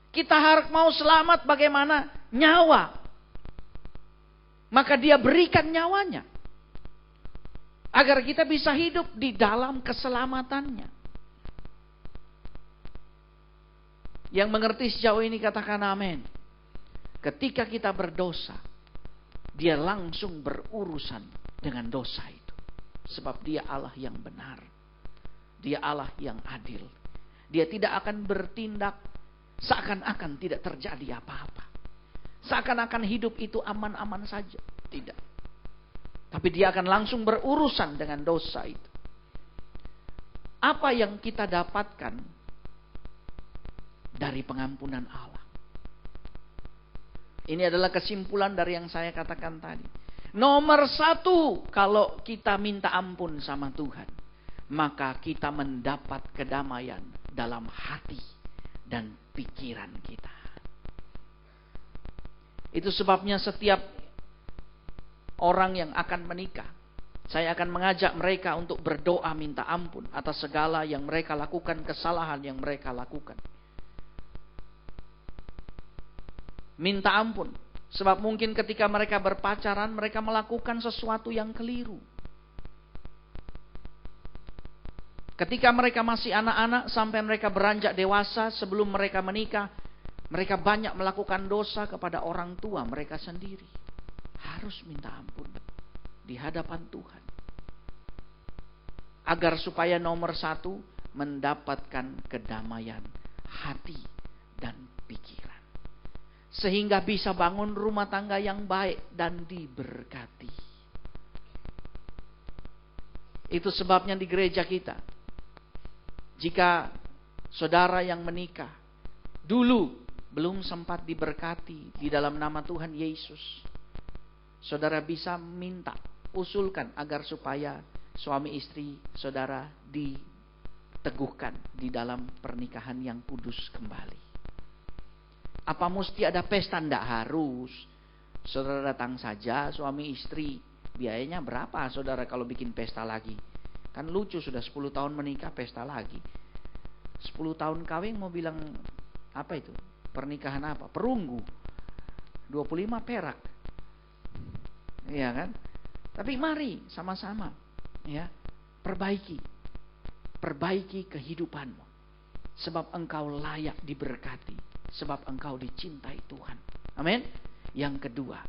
Kita harus mau selamat bagaimana? Nyawa. Maka dia berikan nyawanya. Agar kita bisa hidup di dalam keselamatannya. Yang mengerti sejauh ini katakan amin. Ketika kita berdosa, dia langsung berurusan dengan dosa itu. Sebab dia Allah yang benar. Dia Allah yang adil. Dia tidak akan bertindak seakan-akan tidak terjadi apa-apa. Seakan-akan hidup itu aman-aman saja. Tidak. Tapi dia akan langsung berurusan dengan dosa itu. Apa yang kita dapatkan dari pengampunan Allah? Ini adalah kesimpulan dari yang saya katakan tadi. Nomor 1, kalau kita minta ampun sama Tuhan, maka kita mendapat kedamaian dalam hati dan pikiran kita. Itu sebabnya setiap orang yang akan menikah, saya akan mengajak mereka untuk berdoa minta ampun atas segala yang mereka lakukan, kesalahan yang mereka lakukan. Minta ampun. Sebab mungkin ketika mereka berpacaran, mereka melakukan sesuatu yang keliru. Ketika mereka masih anak-anak, sampai mereka beranjak dewasa, sebelum mereka menikah, mereka banyak melakukan dosa kepada orang tua mereka sendiri. Harus minta ampun di hadapan Tuhan. Agar supaya nomor 1, mendapatkan kedamaian hati dan pikiran. Sehingga bisa bangun rumah tangga yang baik dan diberkati. Itu sebabnya di gereja kita, jika saudara yang menikah dulu belum sempat diberkati di dalam nama Tuhan Yesus, saudara bisa minta, usulkan agar supaya suami istri saudara diteguhkan di dalam pernikahan yang kudus kembali. Apa mesti ada pesta? Tidak harus. Saudara datang saja, suami istri. Biayanya berapa saudara kalau bikin pesta lagi? Kan lucu, sudah 10 tahun menikah, pesta lagi. 10 tahun kawin mau bilang apa itu? Pernikahan apa? Perunggu. 25 perak. Iya kan? Tapi mari sama-sama ya, perbaiki kehidupanmu. Sebab engkau layak diberkati sebab engkau dicintai Tuhan. Amin. Yang kedua,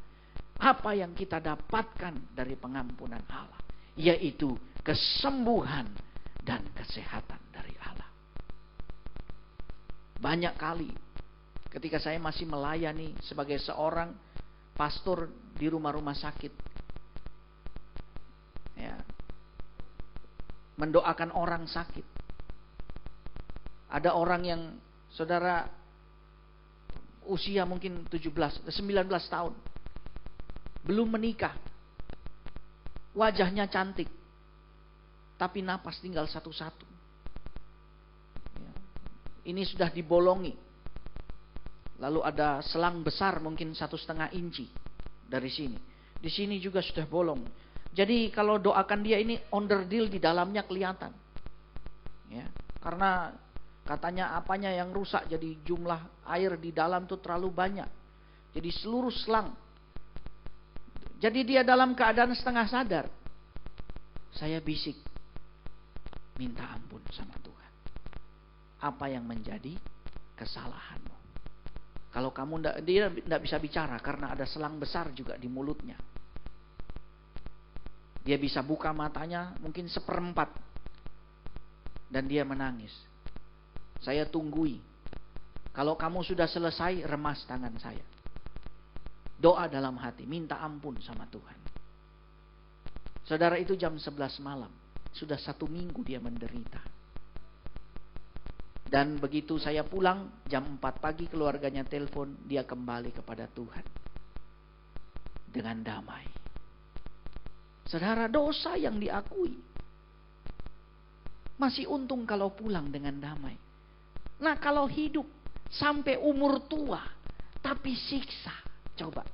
apa yang kita dapatkan dari pengampunan Allah? Yaitu kesembuhan dan kesehatan dari Allah. Banyak kali ketika saya masih melayani sebagai seorang pastor di rumah-rumah sakit, ya, mendoakan orang sakit. Ada orang yang saudara usia mungkin 19 tahun, belum menikah, wajahnya cantik, tapi napas tinggal satu-satu. Ya. Ini sudah dibolongi, lalu ada selang besar mungkin 1,5 inci dari sini. Di sini juga sudah bolong. Jadi kalau doakan dia ini onderdil di dalamnya kelihatan. Ya, karena katanya apanya yang rusak, jadi jumlah air di dalam tuh terlalu banyak. Jadi seluruh selang. Jadi dia dalam keadaan setengah sadar. Saya bisik, minta ampun sama Tuhan. Apa yang menjadi kesalahanmu? Kalau kamu dia tidak bisa bicara karena ada selang besar juga di mulutnya. Dia bisa buka matanya mungkin 1/4 dan dia menangis. Saya tunggui. Kalau kamu sudah selesai, remas tangan saya. Doa dalam hati, minta ampun sama Tuhan. Saudara, itu jam 11 malam. Sudah 1 minggu dia menderita. Dan begitu saya pulang, jam 4 pagi keluarganya telepon, dia kembali kepada Tuhan. Dengan damai. Saudara, dosa yang diakui. Masih untung kalau pulang dengan damai. Nah, kalau hidup sampai umur tua, tapi siksa. Coba.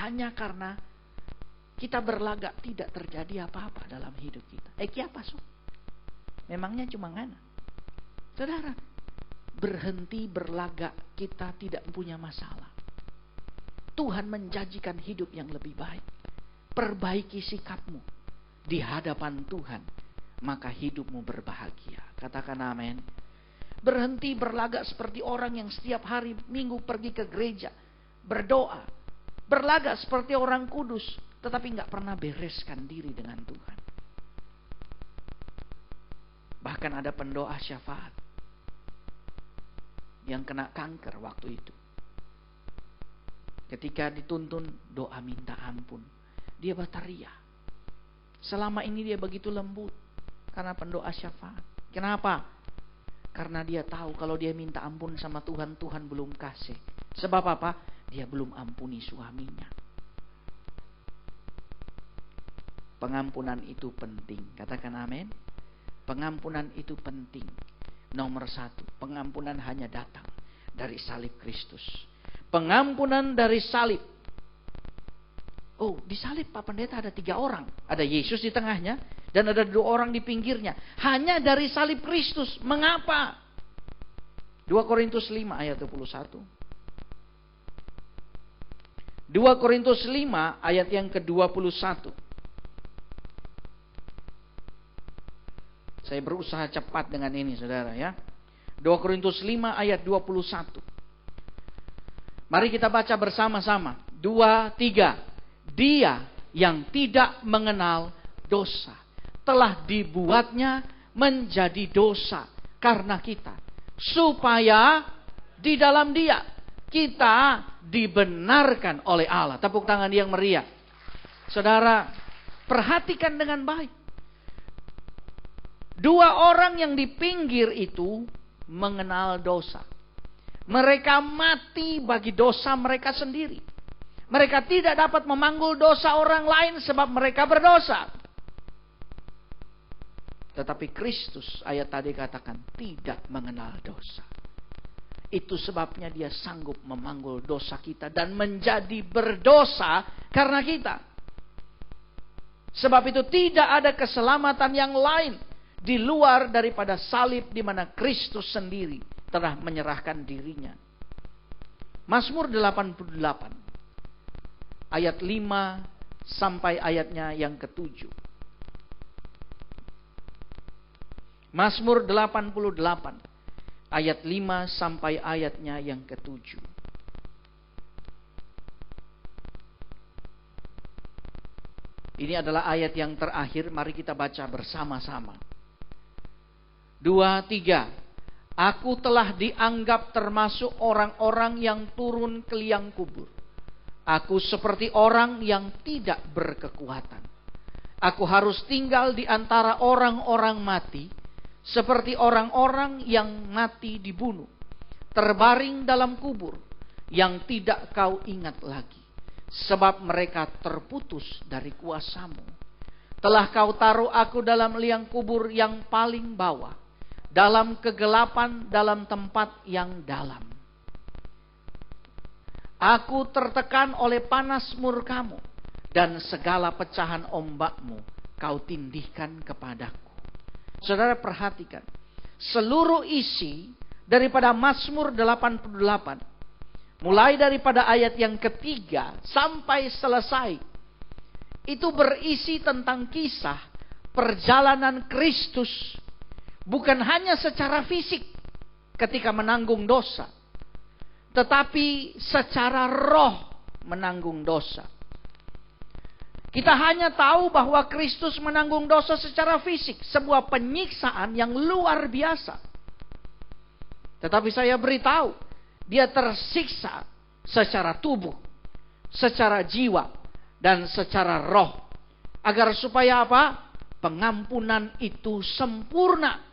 Hanya karena kita berlagak tidak terjadi apa-apa dalam hidup kita. Kiapa so? Memangnya cuma ngana? Saudara, berhenti berlagak kita tidak punya masalah. Tuhan menjanjikan hidup yang lebih baik. Perbaiki sikapmu di hadapan Tuhan, maka hidupmu berbahagia. Katakan amin. Berhenti berlagak seperti orang yang setiap hari Minggu pergi ke gereja, berdoa, berlagak seperti orang kudus, tetapi gak pernah bereskan diri dengan Tuhan. Bahkan ada pendoa syafaat yang kena kanker waktu itu. Ketika dituntun doa minta ampun, dia berteriak. Selama ini dia begitu lembut karena pendoa syafaat. Kenapa? Karena dia tahu kalau dia minta ampun sama Tuhan, Tuhan belum kasih. Sebab apa? Dia belum ampuni suaminya. Pengampunan itu penting. Katakan amin. Pengampunan itu penting. Nomor 1, pengampunan hanya datang dari salib Kristus. Pengampunan dari salib. Oh, di salib Pak Pendeta ada 3 orang. Ada Yesus di tengahnya dan ada 2 orang di pinggirnya. Hanya dari salib Kristus. Mengapa? 2 Korintus 5 ayat 21. 2 Korintus 5 ayat yang ke-21. Saya berusaha cepat dengan ini, saudara ya. 2 Korintus 5 ayat 21. Mari kita baca bersama-sama. 2, 3. Dia yang tidak mengenal dosa telah dibuatnya menjadi dosa karena kita, supaya di dalam Dia kita dibenarkan oleh Allah. Tepuk tangan yang meriah. Saudara, perhatikan dengan baik. 2 orang yang di pinggir itu mengenal dosa. Mereka mati bagi dosa mereka sendiri. Mereka tidak dapat memanggul dosa orang lain sebab mereka berdosa. Tetapi Kristus, ayat tadi katakan, tidak mengenal dosa. Itu sebabnya dia sanggup memanggul dosa kita dan menjadi berdosa karena kita. Sebab itu tidak ada keselamatan yang lain di luar daripada salib di mana Kristus sendiri telah menyerahkan dirinya. Mazmur 88 ayat 5 sampai ayatnya yang ke-7. Mazmur 88. ayat 5 sampai ayatnya yang ke-7. Ini adalah ayat yang terakhir, mari kita baca bersama-sama. 2, 3. Aku telah dianggap termasuk orang-orang yang turun ke liang kubur. Aku seperti orang yang tidak berkekuatan. Aku harus tinggal di antara orang-orang mati, seperti orang-orang yang mati dibunuh, terbaring dalam kubur, yang tidak kau ingat lagi. Sebab mereka terputus dari kuasa-Mu. Telah kau taruh aku dalam liang kubur yang paling bawah, dalam kegelapan, dalam tempat yang dalam. Aku tertekan oleh panas murka-Mu, dan segala pecahan ombak-Mu kau tindihkan kepadaku. Saudara perhatikan, seluruh isi daripada Mazmur 88, mulai daripada ayat yang ketiga sampai selesai, itu berisi tentang kisah perjalanan Kristus. Bukan hanya secara fisik ketika menanggung dosa, tetapi secara roh menanggung dosa. Kita hanya tahu bahwa Kristus menanggung dosa secara fisik, sebuah penyiksaan yang luar biasa. Tetapi saya beritahu, dia tersiksa secara tubuh, secara jiwa, dan secara roh. Agar supaya apa? Pengampunan itu sempurna.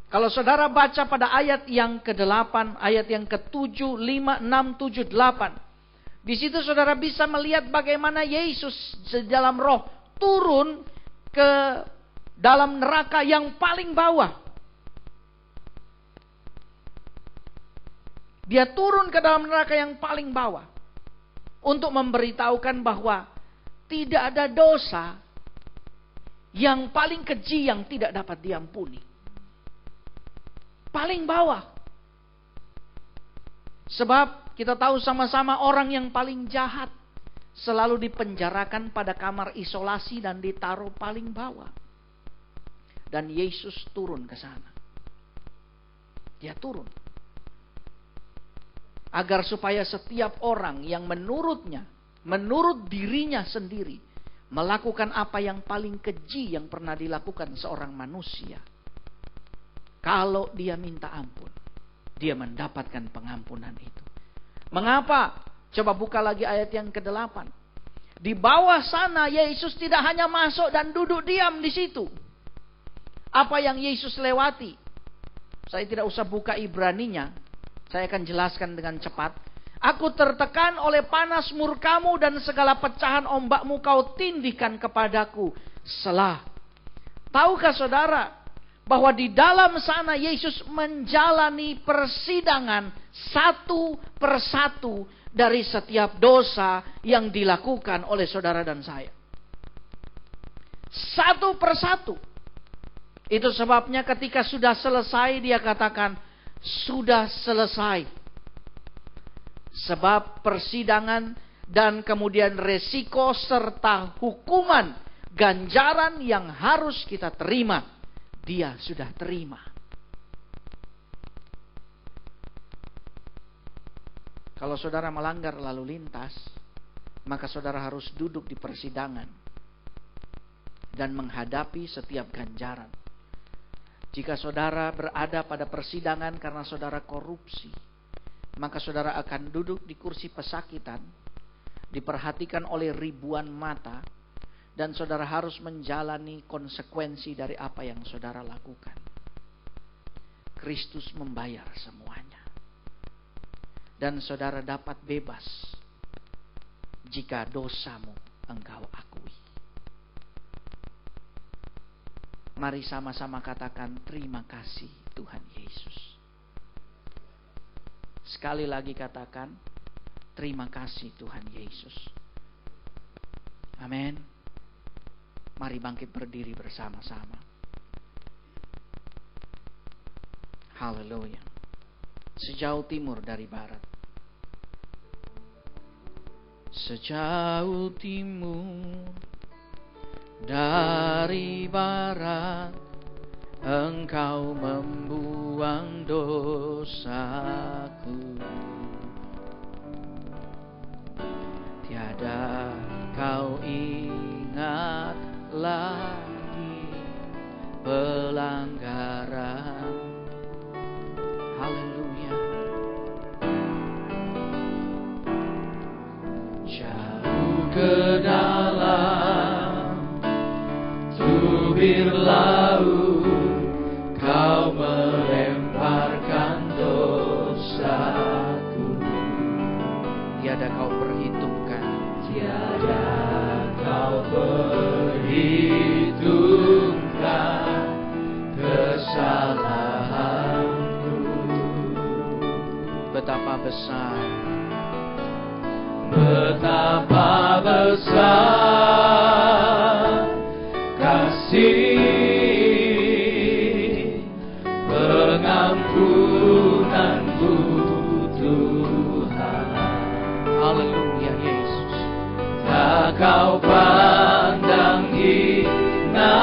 Kalau saudara baca pada ayat yang ke-8, ayat yang ke-7, 5, 6, 7, 8. Di situ saudara bisa melihat bagaimana Yesus dalam roh turun ke dalam neraka yang paling bawah. Dia turun ke dalam neraka yang paling bawah untuk memberitahukan bahwa tidak ada dosa yang paling keji yang tidak dapat diampuni. Paling bawah. Sebab kita tahu sama-sama orang yang paling jahat selalu dipenjarakan pada kamar isolasi dan ditaruh paling bawah. Dan Yesus turun ke sana. Dia turun. Agar supaya setiap orang yang menurut dirinya sendiri, melakukan apa yang paling keji yang pernah dilakukan seorang manusia. Kalau dia minta ampun, dia mendapatkan pengampunan itu. Mengapa? Coba buka lagi ayat yang ke-8. Di bawah sana Yesus tidak hanya masuk dan duduk diam di situ. Apa yang Yesus lewati? Saya tidak usah buka Ibraninya. Saya akan jelaskan dengan cepat. Aku tertekan oleh panas murka-Mu dan segala pecahan ombak-Mu kau tindihkan kepadaku. Selah. Tahukah saudara bahwa di dalam sana Yesus menjalani persidangan satu persatu dari setiap dosa yang dilakukan oleh saudara dan saya. Satu persatu. Itu sebabnya ketika sudah selesai dia katakan, sudah selesai. Sebab persidangan dan kemudian resiko serta hukuman, ganjaran yang harus kita terima, dia sudah terima. Kalau saudara melanggar lalu lintas, maka saudara harus duduk di persidangan dan menghadapi setiap ganjaran. Jika saudara berada pada persidangan karena saudara korupsi, maka saudara akan duduk di kursi pesakitan, diperhatikan oleh ribuan mata, dan saudara harus menjalani konsekuensi dari apa yang saudara lakukan. Kristus membayar semuanya. Dan saudara dapat bebas jika dosamu engkau akui. Mari sama-sama katakan terima kasih Tuhan Yesus. Sekali lagi katakan terima kasih Tuhan Yesus. Amin. Mari bangkit berdiri bersama-sama. Haleluya. Sejauh timur dari barat. Sejauh timur dari barat, Engkau membuang dosaku. Tiada kau ingat lagi pelanggaran. Haleluya. Jauh ke dalam tubir laut kau melemparkan dosaku. Tiada kau perhitungkan, tiada kau perhitungkan kesalahanku. Betapa besar, betapa besar kasih pengampunanmu Tuhan. Haleluya Yesus. Tak kau pandang hina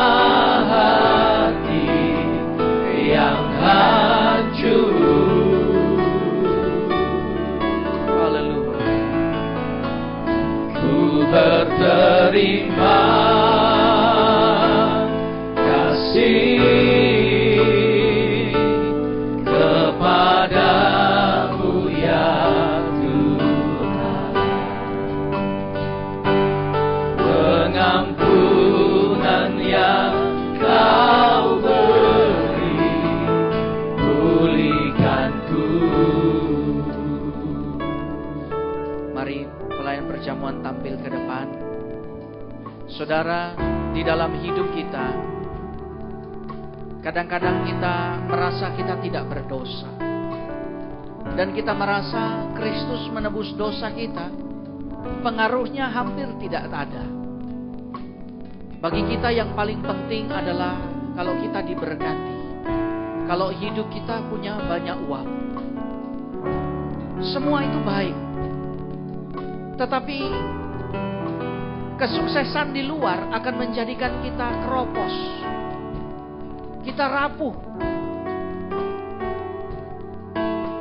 hati yang hancur. Haleluya. Ku berterima kasih kepadamu ya Tuhan. Pengampunan yang kau beri pulihkanku. Mari pelayan perjamuan tampil ke depan. Saudara, di dalam hidup kita kadang-kadang kita merasa kita tidak berdosa, dan kita merasa Kristus menebus dosa kita, pengaruhnya hampir tidak ada. Bagi kita yang paling penting adalah kalau kita diberkati, kalau hidup kita punya banyak uang. Semua itu baik, tetapi kesuksesan di luar akan menjadikan kita keropos. Kita rapuh.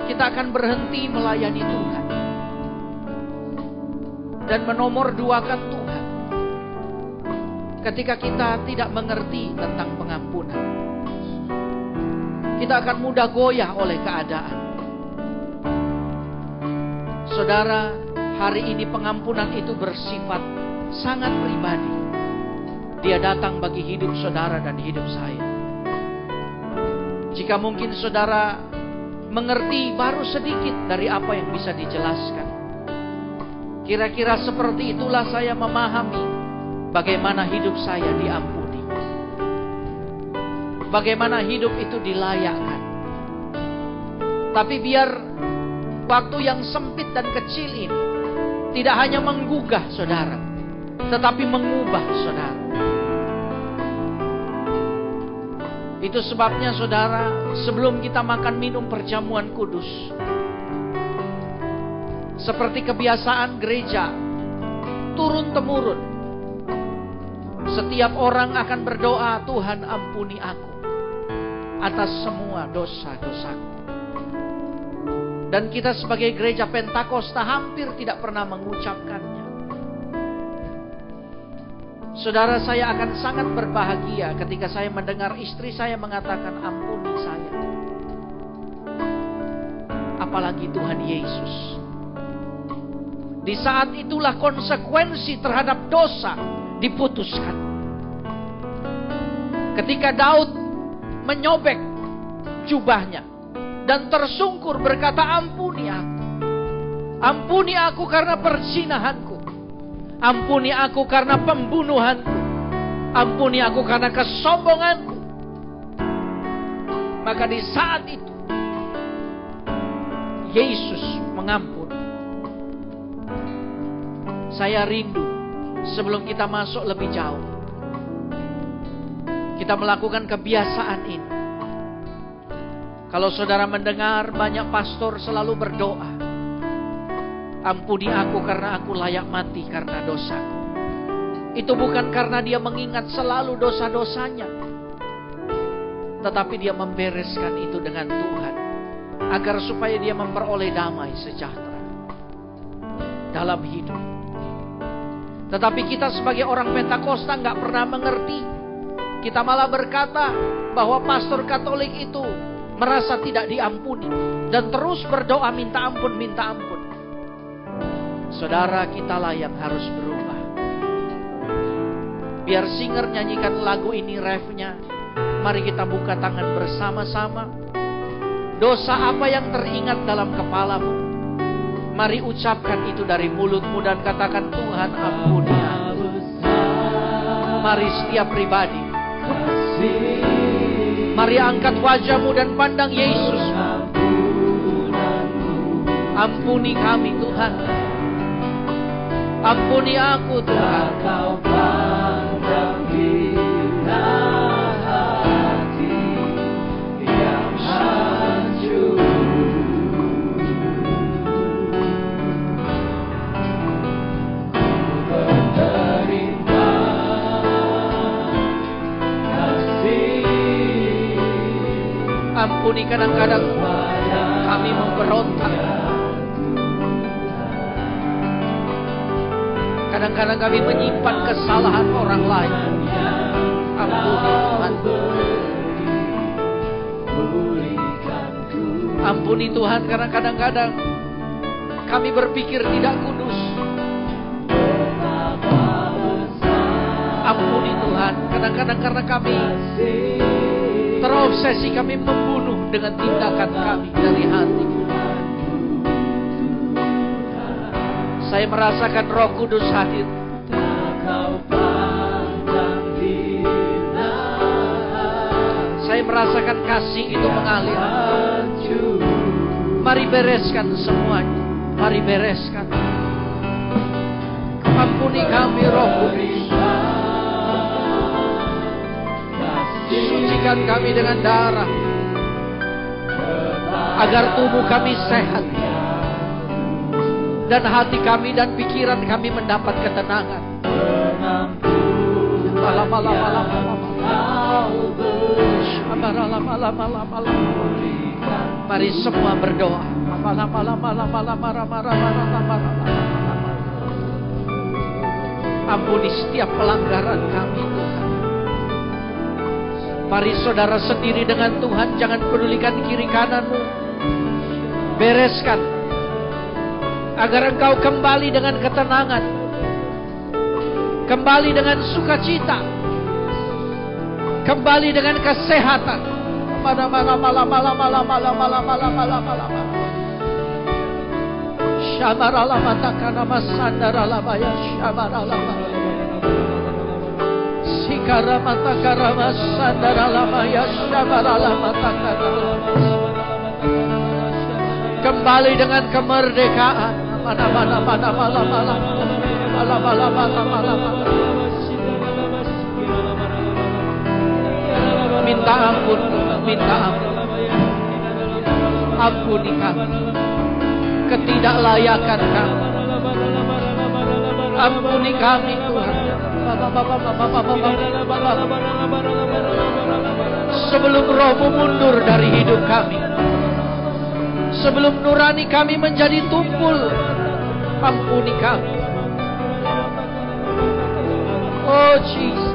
Kita akan berhenti melayani Tuhan dan menomorduakan Tuhan ketika kita tidak mengerti tentang pengampunan. Kita akan mudah goyah oleh keadaan. Saudara, hari ini pengampunan itu bersifat sangat pribadi. Dia datang bagi hidup saudara dan hidup saya. Jika mungkin saudara mengerti baru sedikit dari apa yang bisa dijelaskan, kira-kira seperti itulah saya memahami bagaimana hidup saya diampuni, bagaimana hidup itu dilayakkan. Tapi biar waktu yang sempit dan kecil ini tidak hanya menggugah saudara, tetapi mengubah saudara. Itu sebabnya saudara, sebelum kita makan minum perjamuan kudus, seperti kebiasaan gereja turun-temurun, setiap orang akan berdoa, Tuhan ampuni aku atas semua dosa-dosaku. Dan kita sebagai gereja Pentakosta hampir tidak pernah mengucapkannya. Saudara, saya akan sangat berbahagia ketika saya mendengar istri saya mengatakan ampuni saya. Apalagi Tuhan Yesus. Di saat itulah konsekuensi terhadap dosa diputuskan. Ketika Daud menyobek jubahnya dan tersungkur berkata, ampuni aku. Ampuni aku karena perzinahanku. Ampuni aku karena pembunuhanku. Ampuni aku karena kesombonganku. Maka di saat itu Yesus mengampuni. Saya rindu sebelum kita masuk lebih jauh, kita melakukan kebiasaan ini. Kalau saudara mendengar banyak pastor selalu berdoa, ampuni aku karena aku layak mati karena dosaku. Itu bukan karena dia mengingat selalu dosa-dosanya, tetapi dia membereskan itu dengan Tuhan, agar supaya dia memperoleh damai sejahtera dalam hidup. Tetapi kita sebagai orang Pentakosta nggak pernah mengerti. Kita malah berkata bahwa pastor Katolik itu merasa tidak diampuni dan terus berdoa minta ampun, minta ampun. Saudara, kitalah yang harus berubah. Biar singer nyanyikan lagu ini refnya. Mari kita buka tangan bersama-sama. Dosa apa yang teringat dalam kepalamu, mari ucapkan itu dari mulutmu dan katakan, Tuhan ampuni aku. Mari setiap pribadi, mari angkat wajahmu dan pandang Yesus. Ampuni kami Tuhan. Ampuni aku Tuhan. Kau pandang hina hati yang hancur. Ku menerima kasih. Ampuni kadang-kadang kami memberontak. Kadang-kadang kami menyimpan kesalahan orang lain. Ampuni Tuhan. Ampuni Tuhan, karena kadang-kadang kami berpikir tidak kudus. Ampuni Tuhan, kadang-kadang karena kami terobsesi, kami membunuh dengan tindakan kami dari hati. Saya merasakan Roh Kudus hadir. Saya merasakan kasih itu mengalir. Mari bereskan semuanya. Mari bereskan. Ampuni kami Roh Kudus. Sucikan kami dengan darah, agar tubuh kami sehat dan hati kami dan pikiran kami mendapat ketenangan. Mari semua berdoa. Ampuni setiap pelanggaran kami Tuhan. Mari saudara sendiri dengan Tuhan, jangan pedulikan kiri kananmu. Bereskan, agar engkau kembali dengan ketenangan, kembali dengan sukacita, kembali dengan kesehatan. Kembali dengan kemerdekaan. Minta ampun Tuhan, minta ampun. Ampuni kami ketidaklayakan kami. Ampuni kami Tuhan. Sebelum Roh-Mu mundur dari hidup kami, sebelum nurani kami menjadi tumpul, ampuni kami. Oh Jesus.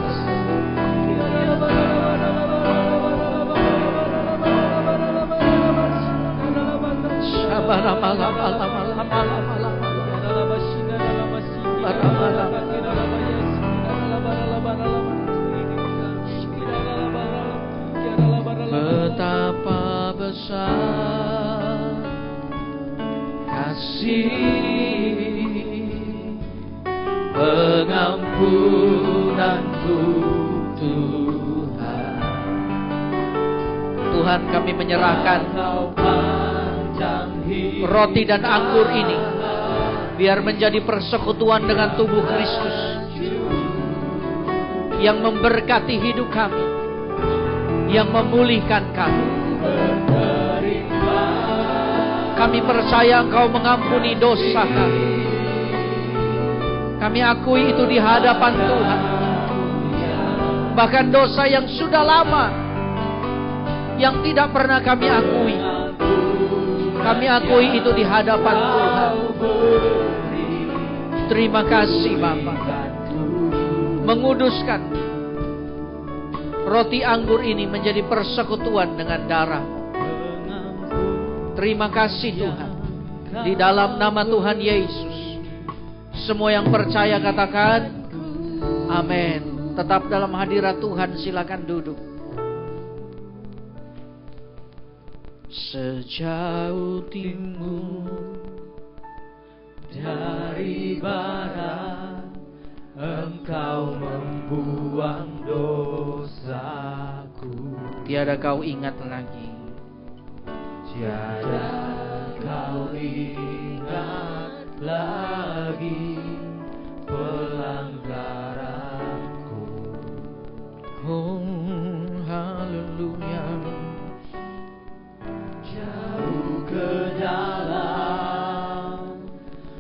Betapa besar kasih pengampunanmu Tuhan. Tuhan, kami menyerahkan roti dan anggur ini, biar menjadi persekutuan dengan tubuh Kristus yang memberkati hidup kami, yang memulihkan kami. Kami percaya Engkau mengampuni dosa kami. Kami akui itu di hadapan Tuhan. Bahkan dosa yang sudah lama, yang tidak pernah kami akui. Kami akui itu di hadapan Tuhan. Terima kasih Bapa. Menguduskan roti anggur ini menjadi persekutuan dengan darah. Terima kasih Tuhan. Di dalam nama Tuhan Yesus, semua yang percaya katakan amin. Tetap dalam hadirat Tuhan, silakan duduk. Sejauh timur dari barat, Engkau membuang dosaku. Tiada kau ingat lagi. Tiada kau ingat lagi pelanggaranku. Oh, haleluya. Jauh ke dalam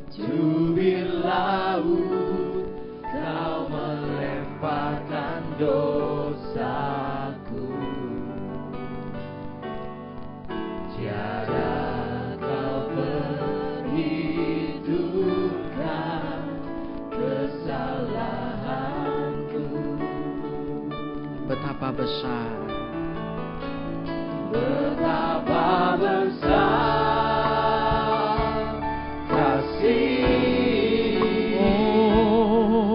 tubir laut, kau melemparkan dosaku. Tiada kau perhitungkan kesalahanku. Betapa besar, betapa besar kasih,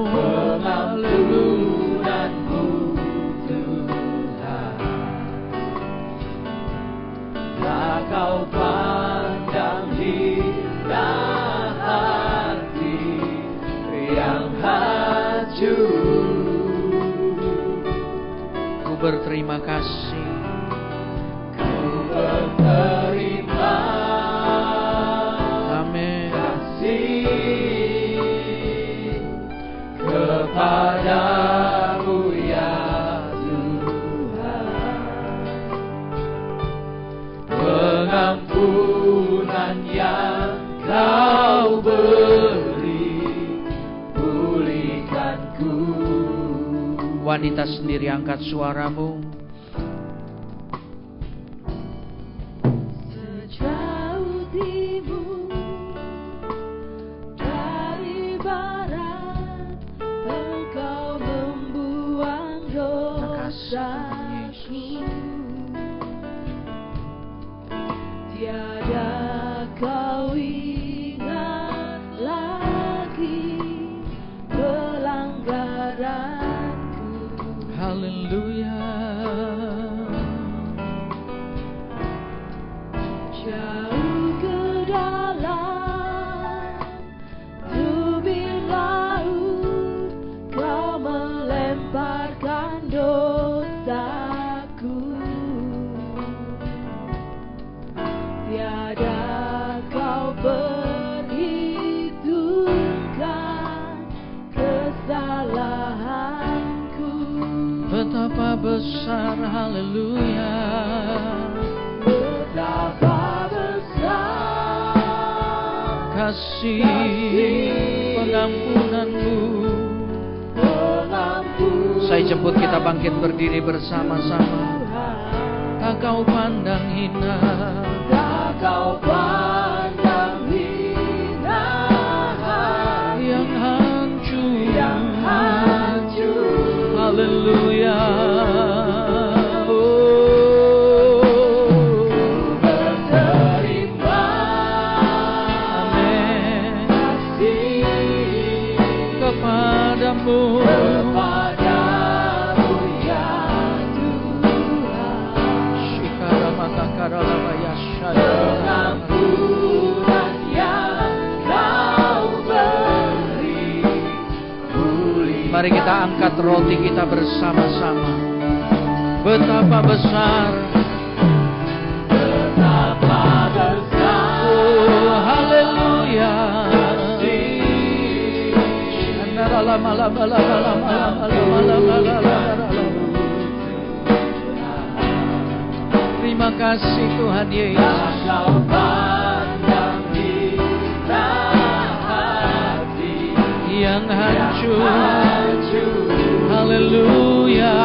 pengampunanmu Tuhan. Tak kau pandang hina hati yang hancur. Ku berterima kasih. Berterima kasih kepadamu ya Tuhan. Pengampunan yang kau beri, pulihkanku. Wanita sendiri angkat suaramu. Besar, haleluya. Betapa besar kasih pengampunanmu. Saya jemput kita bangkit berdiri bersama-sama. Tak kau pandang hina, tak kau pandang hina yang hancur, haleluya. Mari kita angkat roti kita bersama-sama. Betapa besar, betapa besar, oh haleluya. Terima kasih Tuhan Yesus. Yang hancur, haleluya.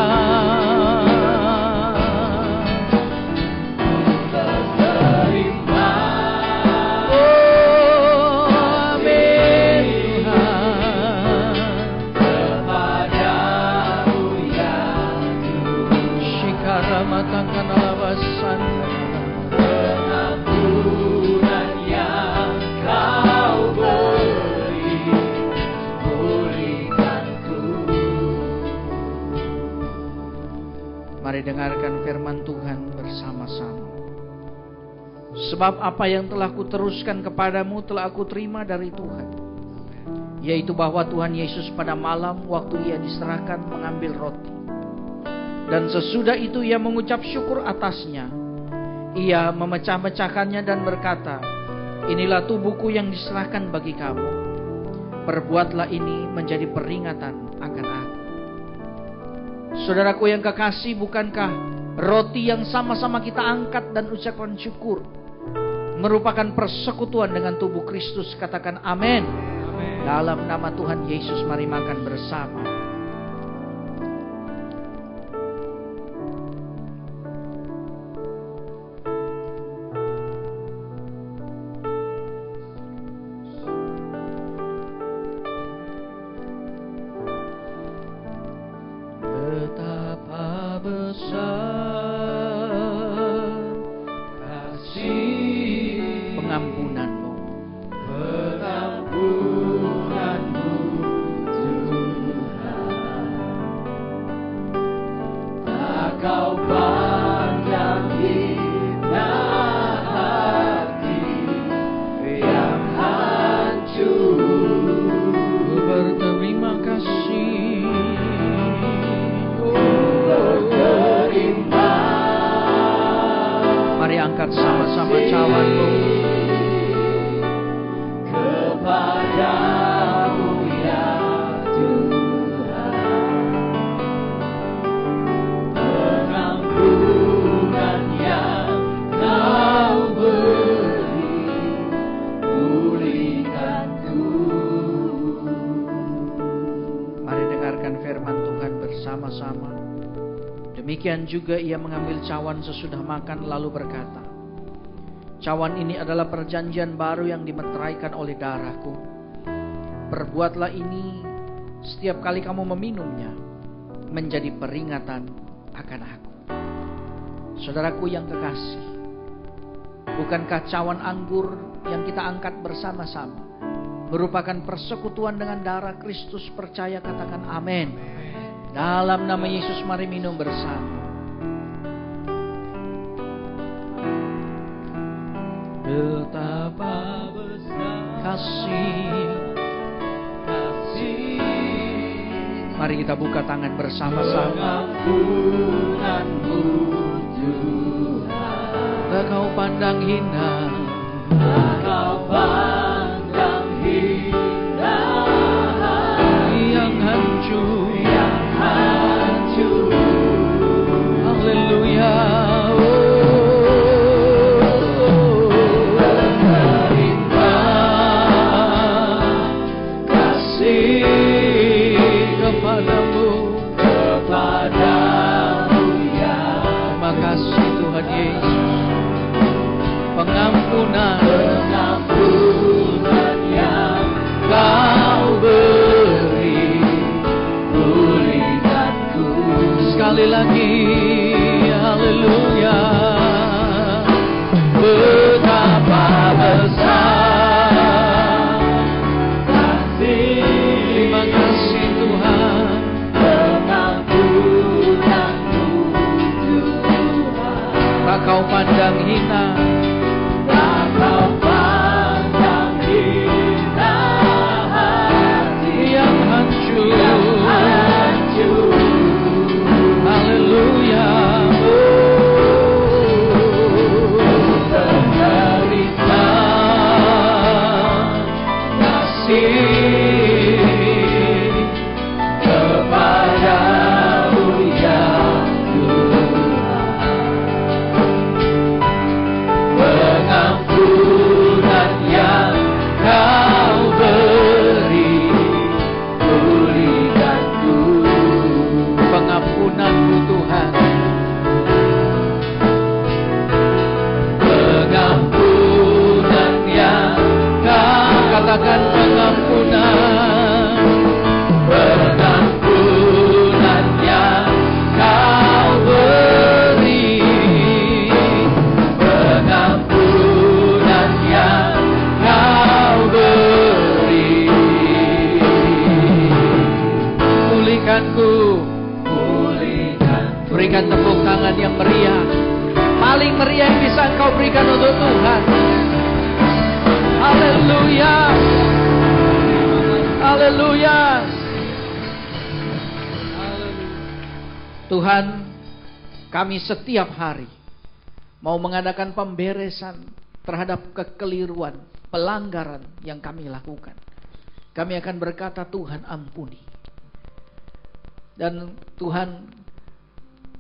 Mari dengarkan firman Tuhan bersama-sama. Sebab apa yang telah kuteruskan kepadamu telah aku terima dari Tuhan, yaitu bahwa Tuhan Yesus pada malam waktu ia diserahkan mengambil roti, dan sesudah itu ia mengucap syukur atasnya. Ia memecah-mecahkannya dan berkata, inilah tubuhku yang diserahkan bagi kamu. Perbuatlah ini menjadi peringatan akan aku. Saudaraku yang kekasih, bukankah roti yang sama-sama kita angkat dan ucapkan syukur merupakan persekutuan dengan tubuh Kristus? Katakan amin. Dalam nama Tuhan Yesus, mari makan bersama. Betapa besar kasih pengampunanmu. Kau pandang hina hati yang hancur. Berterima kasih, berterima. Mari angkat sama-sama cawanmu Kepadamu ya Tuhan, pengampunan yang Kau beri, pulihkan tubuh. Mari dengarkan firman Tuhan bersama-sama. Demikian juga ia mengambil cawan sesudah makan lalu berkata, cawan ini adalah perjanjian baru yang dimeteraikan oleh darahku. Perbuatlah ini setiap kali kamu meminumnya menjadi peringatan akan aku. Saudaraku yang kekasih, bukankah cawan anggur yang kita angkat bersama-sama merupakan persekutuan dengan darah Kristus? Percaya, katakan amin. Dalam nama Yesus, mari minum bersama. Betapa besar kasih. Mari kita buka tangan bersama-sama. Pengampunanmu Tuhan, Tak kau pandang hina, Kau pandang hina yang hancur. hancur. Haleluya. Terima kasih Kepadamu ya. terima kasih Tuhan Yesus. Pengampunan yang Kau beri, pulihkanku. sekali lagi, haleluya. Betapa besar kasih. terima kasih Tuhan. Pengampunanmu Tuhan, Tak kau pandang hina tak Kau pandang hina hati yang hancur. hancur. Haleluya. Terima kasih kepadamu ya Tuhan. Pengampunan yang Kau beri, pulihkanku. Pengampunanmu Tuhan, Pengampunan yang Kau katakan pengampunan. Pengampunan yang Kau beri, pengampunan yang Kau beri, Pulihkanku. pulihkanku. Berikan tepuk tangan yang meriah. Paling meriah yang bisa engkau berikan untuk Tuhan. Haleluya. Haleluya. Tuhan, kami setiap hari mau mengadakan pemberesan terhadap kekeliruan, pelanggaran yang kami lakukan. Kami akan berkata, Tuhan ampuni. Dan Tuhan,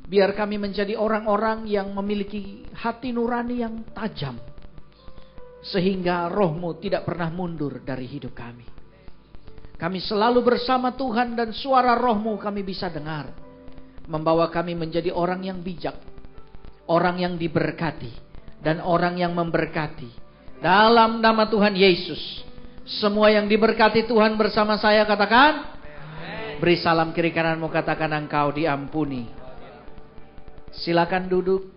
biar kami menjadi orang-orang yang memiliki hati nurani yang tajam, sehingga roh-Mu tidak pernah mundur dari hidup kami. Kami selalu bersama Tuhan dan suara roh-Mu kami bisa dengar, membawa kami menjadi orang yang bijak, orang yang diberkati, dan orang yang memberkati. Dalam nama Tuhan Yesus, semua yang diberkati Tuhan bersama saya katakan, beri salam kiri kananmu, katakan engkau diampuni. Silakan duduk.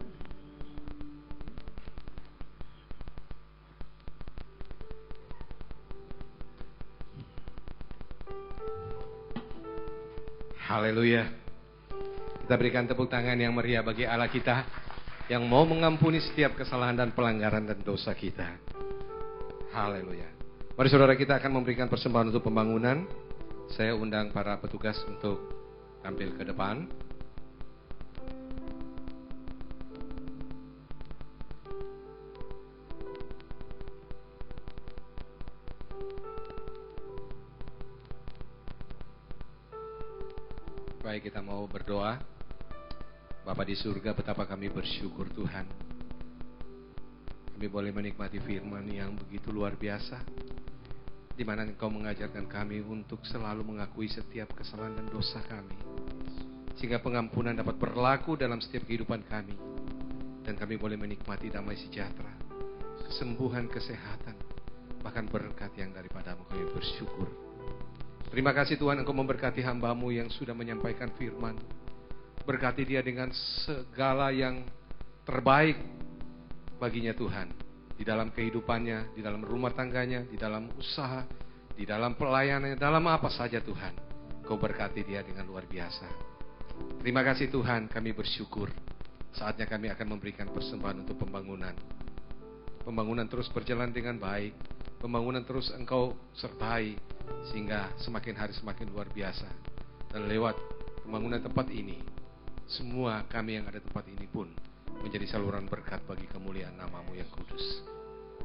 Haleluya. Kita berikan tepuk tangan yang meriah bagi Allah kita yang mau mengampuni setiap kesalahan dan pelanggaran dan dosa kita. Haleluya. Mari saudara, kita akan memberikan persembahan untuk pembangunan. Saya undang para petugas untuk tampil ke depan. Baik, kita mau berdoa. Bapa di surga, betapa kami bersyukur Tuhan. Kami boleh menikmati firman yang begitu luar biasa, di mana Engkau mengajarkan kami untuk selalu mengakui setiap kesalahan dan dosa kami, sehingga pengampunan dapat berlaku dalam setiap kehidupan kami, dan kami boleh menikmati damai sejahtera, kesembuhan, kesehatan, bahkan berkat yang daripada-Mu. Kami bersyukur. Terima kasih Tuhan, Engkau memberkati hamba-Mu yang sudah menyampaikan firman. Berkati dia dengan segala yang terbaik baginya Tuhan, di dalam kehidupannya, di dalam rumah tangganya, di dalam usaha, di dalam pelayanannya, dalam apa saja Tuhan. Kau berkati dia dengan luar biasa. Terima kasih Tuhan, kami bersyukur. Saatnya kami akan memberikan persembahan untuk pembangunan. Pembangunan terus berjalan dengan baik. Pembangunan terus Engkau sertai, sehingga semakin hari semakin luar biasa. Dan lewat pembangunan tempat ini, semua kami yang ada di tempat ini pun menjadi saluran berkat bagi kemuliaan nama-Mu yang kudus.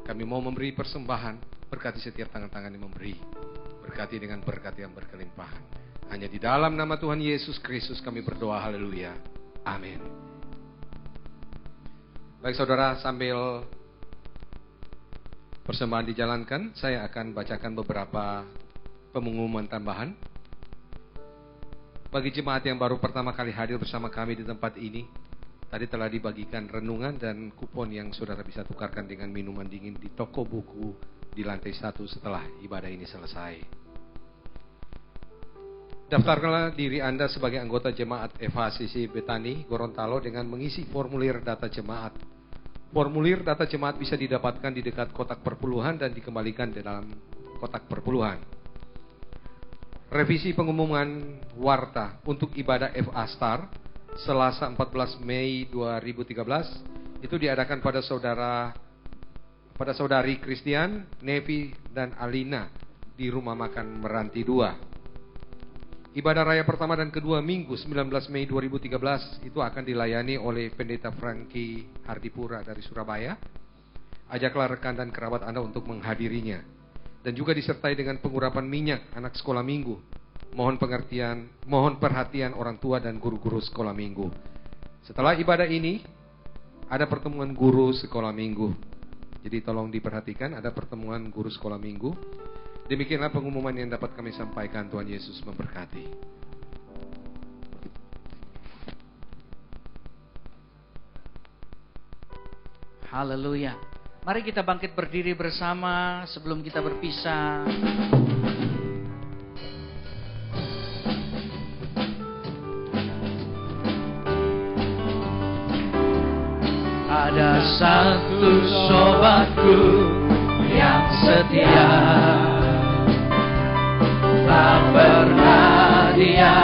Kami mau memberi persembahan, berkati setiap tangan-tangan yang memberi. Berkati dengan berkat yang berkelimpahan. Hanya di dalam nama Tuhan Yesus Kristus kami berdoa, haleluya. Amin. Baik saudara, sambil persembahan dijalankan, saya akan bacakan beberapa pengumuman tambahan. Bagi jemaat yang baru pertama kali hadir bersama kami di tempat ini, tadi telah dibagikan renungan dan kupon yang saudara bisa tukarkan dengan minuman dingin di toko buku di lantai 1 setelah ibadah ini selesai. Daftarkanlah diri Anda sebagai anggota jemaat FHCC Betani Gorontalo dengan mengisi formulir data jemaat. Formulir data jemaat bisa didapatkan di dekat kotak perpuluhan dan dikembalikan di dalam kotak perpuluhan. Revisi pengumuman warta untuk ibadah FA Star Selasa 14 Mei 2013 itu diadakan pada saudari Christian, Nevi dan Alina di Rumah Makan Meranti 2. Ibadah raya pertama dan kedua Minggu 19 Mei 2013 itu akan dilayani oleh Pendeta Franky Hardipura dari Surabaya. Ajaklah rekan dan kerabat Anda untuk menghadirinya. Dan juga disertai dengan pengurapan minyak anak sekolah minggu. Mohon perhatian orang tua dan guru-guru sekolah minggu. Setelah ibadah ini, ada pertemuan guru sekolah minggu. Jadi tolong diperhatikan, ada pertemuan guru sekolah minggu. Demikianlah pengumuman yang dapat kami sampaikan. Tuhan Yesus memberkati. Haleluya. Mari kita bangkit berdiri bersama sebelum kita berpisah. Ada satu sobatku yang setia, tak pernah dia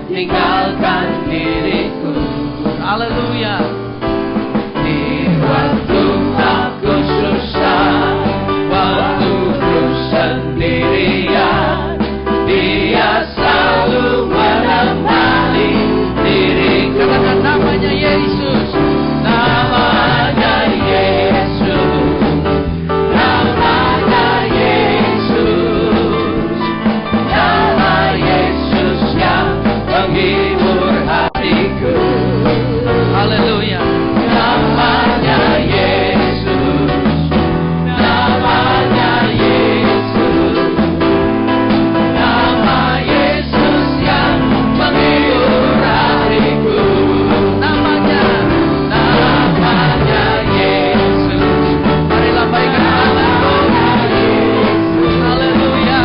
tinggalkan diriku. Haleluya. Di waktu aku susah, waktu ku sendirian, Dia selalu menemani diriku. Katakan namanya Yesus. Namanya Yesus, namanya Yesus, nama Yesus yang menghibur hatiku. Haleluya. Namanya Yesus, namanya Yesus, nama Yesus yang menghibur hatiku. Namanya Yesus, mari lambaikan tangan. Haleluya.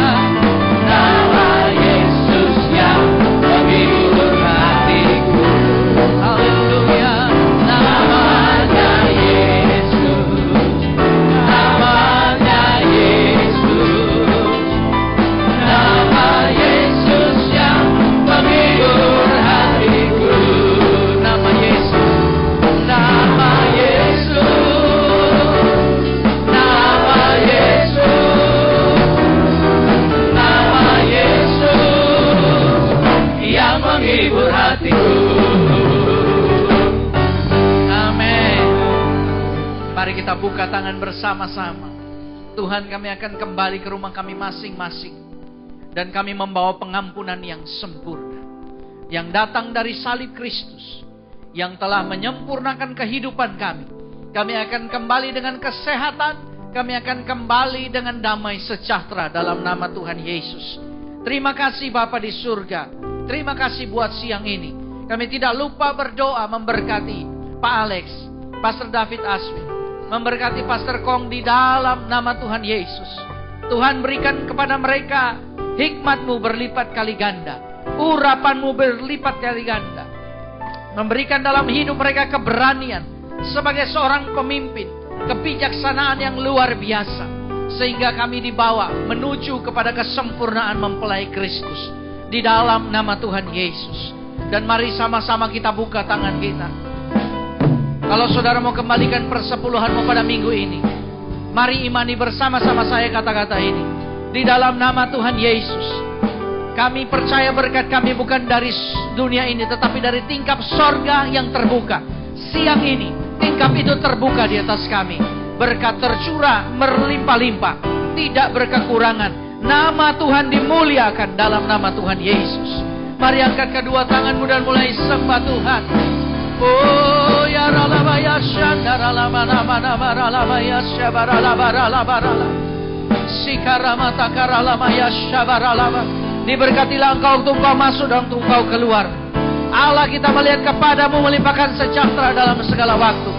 nama Yesus yang menghibur hatiku. Haleluya. Namanya Yesus, namanya Yesus, nama Yesus yang menghibur hatiku. Nama Yesus. Nama Yesus, nama Yesus, nama Yesus yang menghibur hatiku. Amin. Mari kita buka tangan bersama-sama. Tuhan, kami akan kembali ke rumah kami masing-masing. Dan kami membawa pengampunan yang sempurna. Yang datang dari salib Kristus. Yang telah menyempurnakan kehidupan kami. Kami akan kembali dengan kesehatan. Kami akan kembali dengan damai sejahtera dalam nama Tuhan Yesus. Terima kasih Bapa di surga. Terima kasih buat siang ini. Kami tidak lupa berdoa memberkati Pak Alex, Pastor David Aswin, memberkati Pastor Kong di dalam nama Tuhan Yesus. Tuhan, berikan kepada mereka hikmat-Mu berlipat kali ganda, urapan-Mu berlipat kali ganda. Memberikan dalam hidup mereka keberanian sebagai seorang pemimpin, kebijaksanaan yang luar biasa, sehingga kami dibawa menuju kepada kesempurnaan mempelai Kristus di dalam nama Tuhan Yesus. Dan mari sama-sama kita buka tangan kita. Kalau saudara mau kembalikan persepuluhanmu pada minggu ini, mari imani bersama-sama saya kata-kata ini. Di dalam nama Tuhan Yesus, kami percaya berkat kami bukan dari dunia ini, tetapi dari tingkap sorga yang terbuka. Siang ini, tingkap itu terbuka di atas kami. Berkat tercurah, berlimpah-limpah, tidak berkekurangan. Nama Tuhan dimuliakan dalam nama Tuhan Yesus. Mari angkat kedua tanganmu dan mulai sembah Tuhan. Oh ya ralaba ya shandara lama nama nama ralaba ya shabara laba ralaba rala. Sikarama takara lama ya shabara laba. Diberkatilah engkau untuk engkau masuk dan untuk engkau keluar. Allah, kita melihat kepadamu melimpahkan sejahtera dalam segala waktu.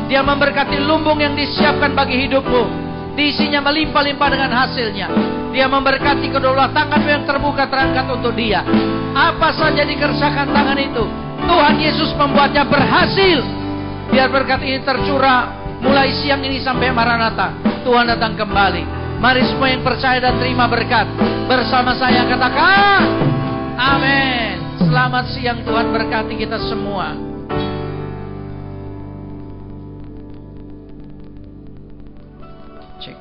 Dia memberkati lumbung yang disiapkan bagi hidupmu. Diisinya melimpah-limpah dengan hasilnya. Dia memberkati kedua tanganmu yang terbuka terangkat untuk dia. Apa saja dikerjakan tangan itu, Tuhan Yesus membuatnya berhasil. Biar berkat ini tercurah mulai siang ini sampai Maranatha. Tuhan datang kembali. Mari semua yang percaya dan terima berkat bersama saya katakan amin. Selamat siang, Tuhan berkati kita semua. Cek.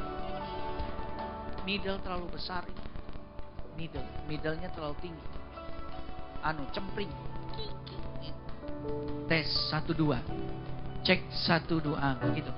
Middle terlalu besar. Middle-nya terlalu tinggi. Cempring. Tes 1 2. Cek 1 2 gitu.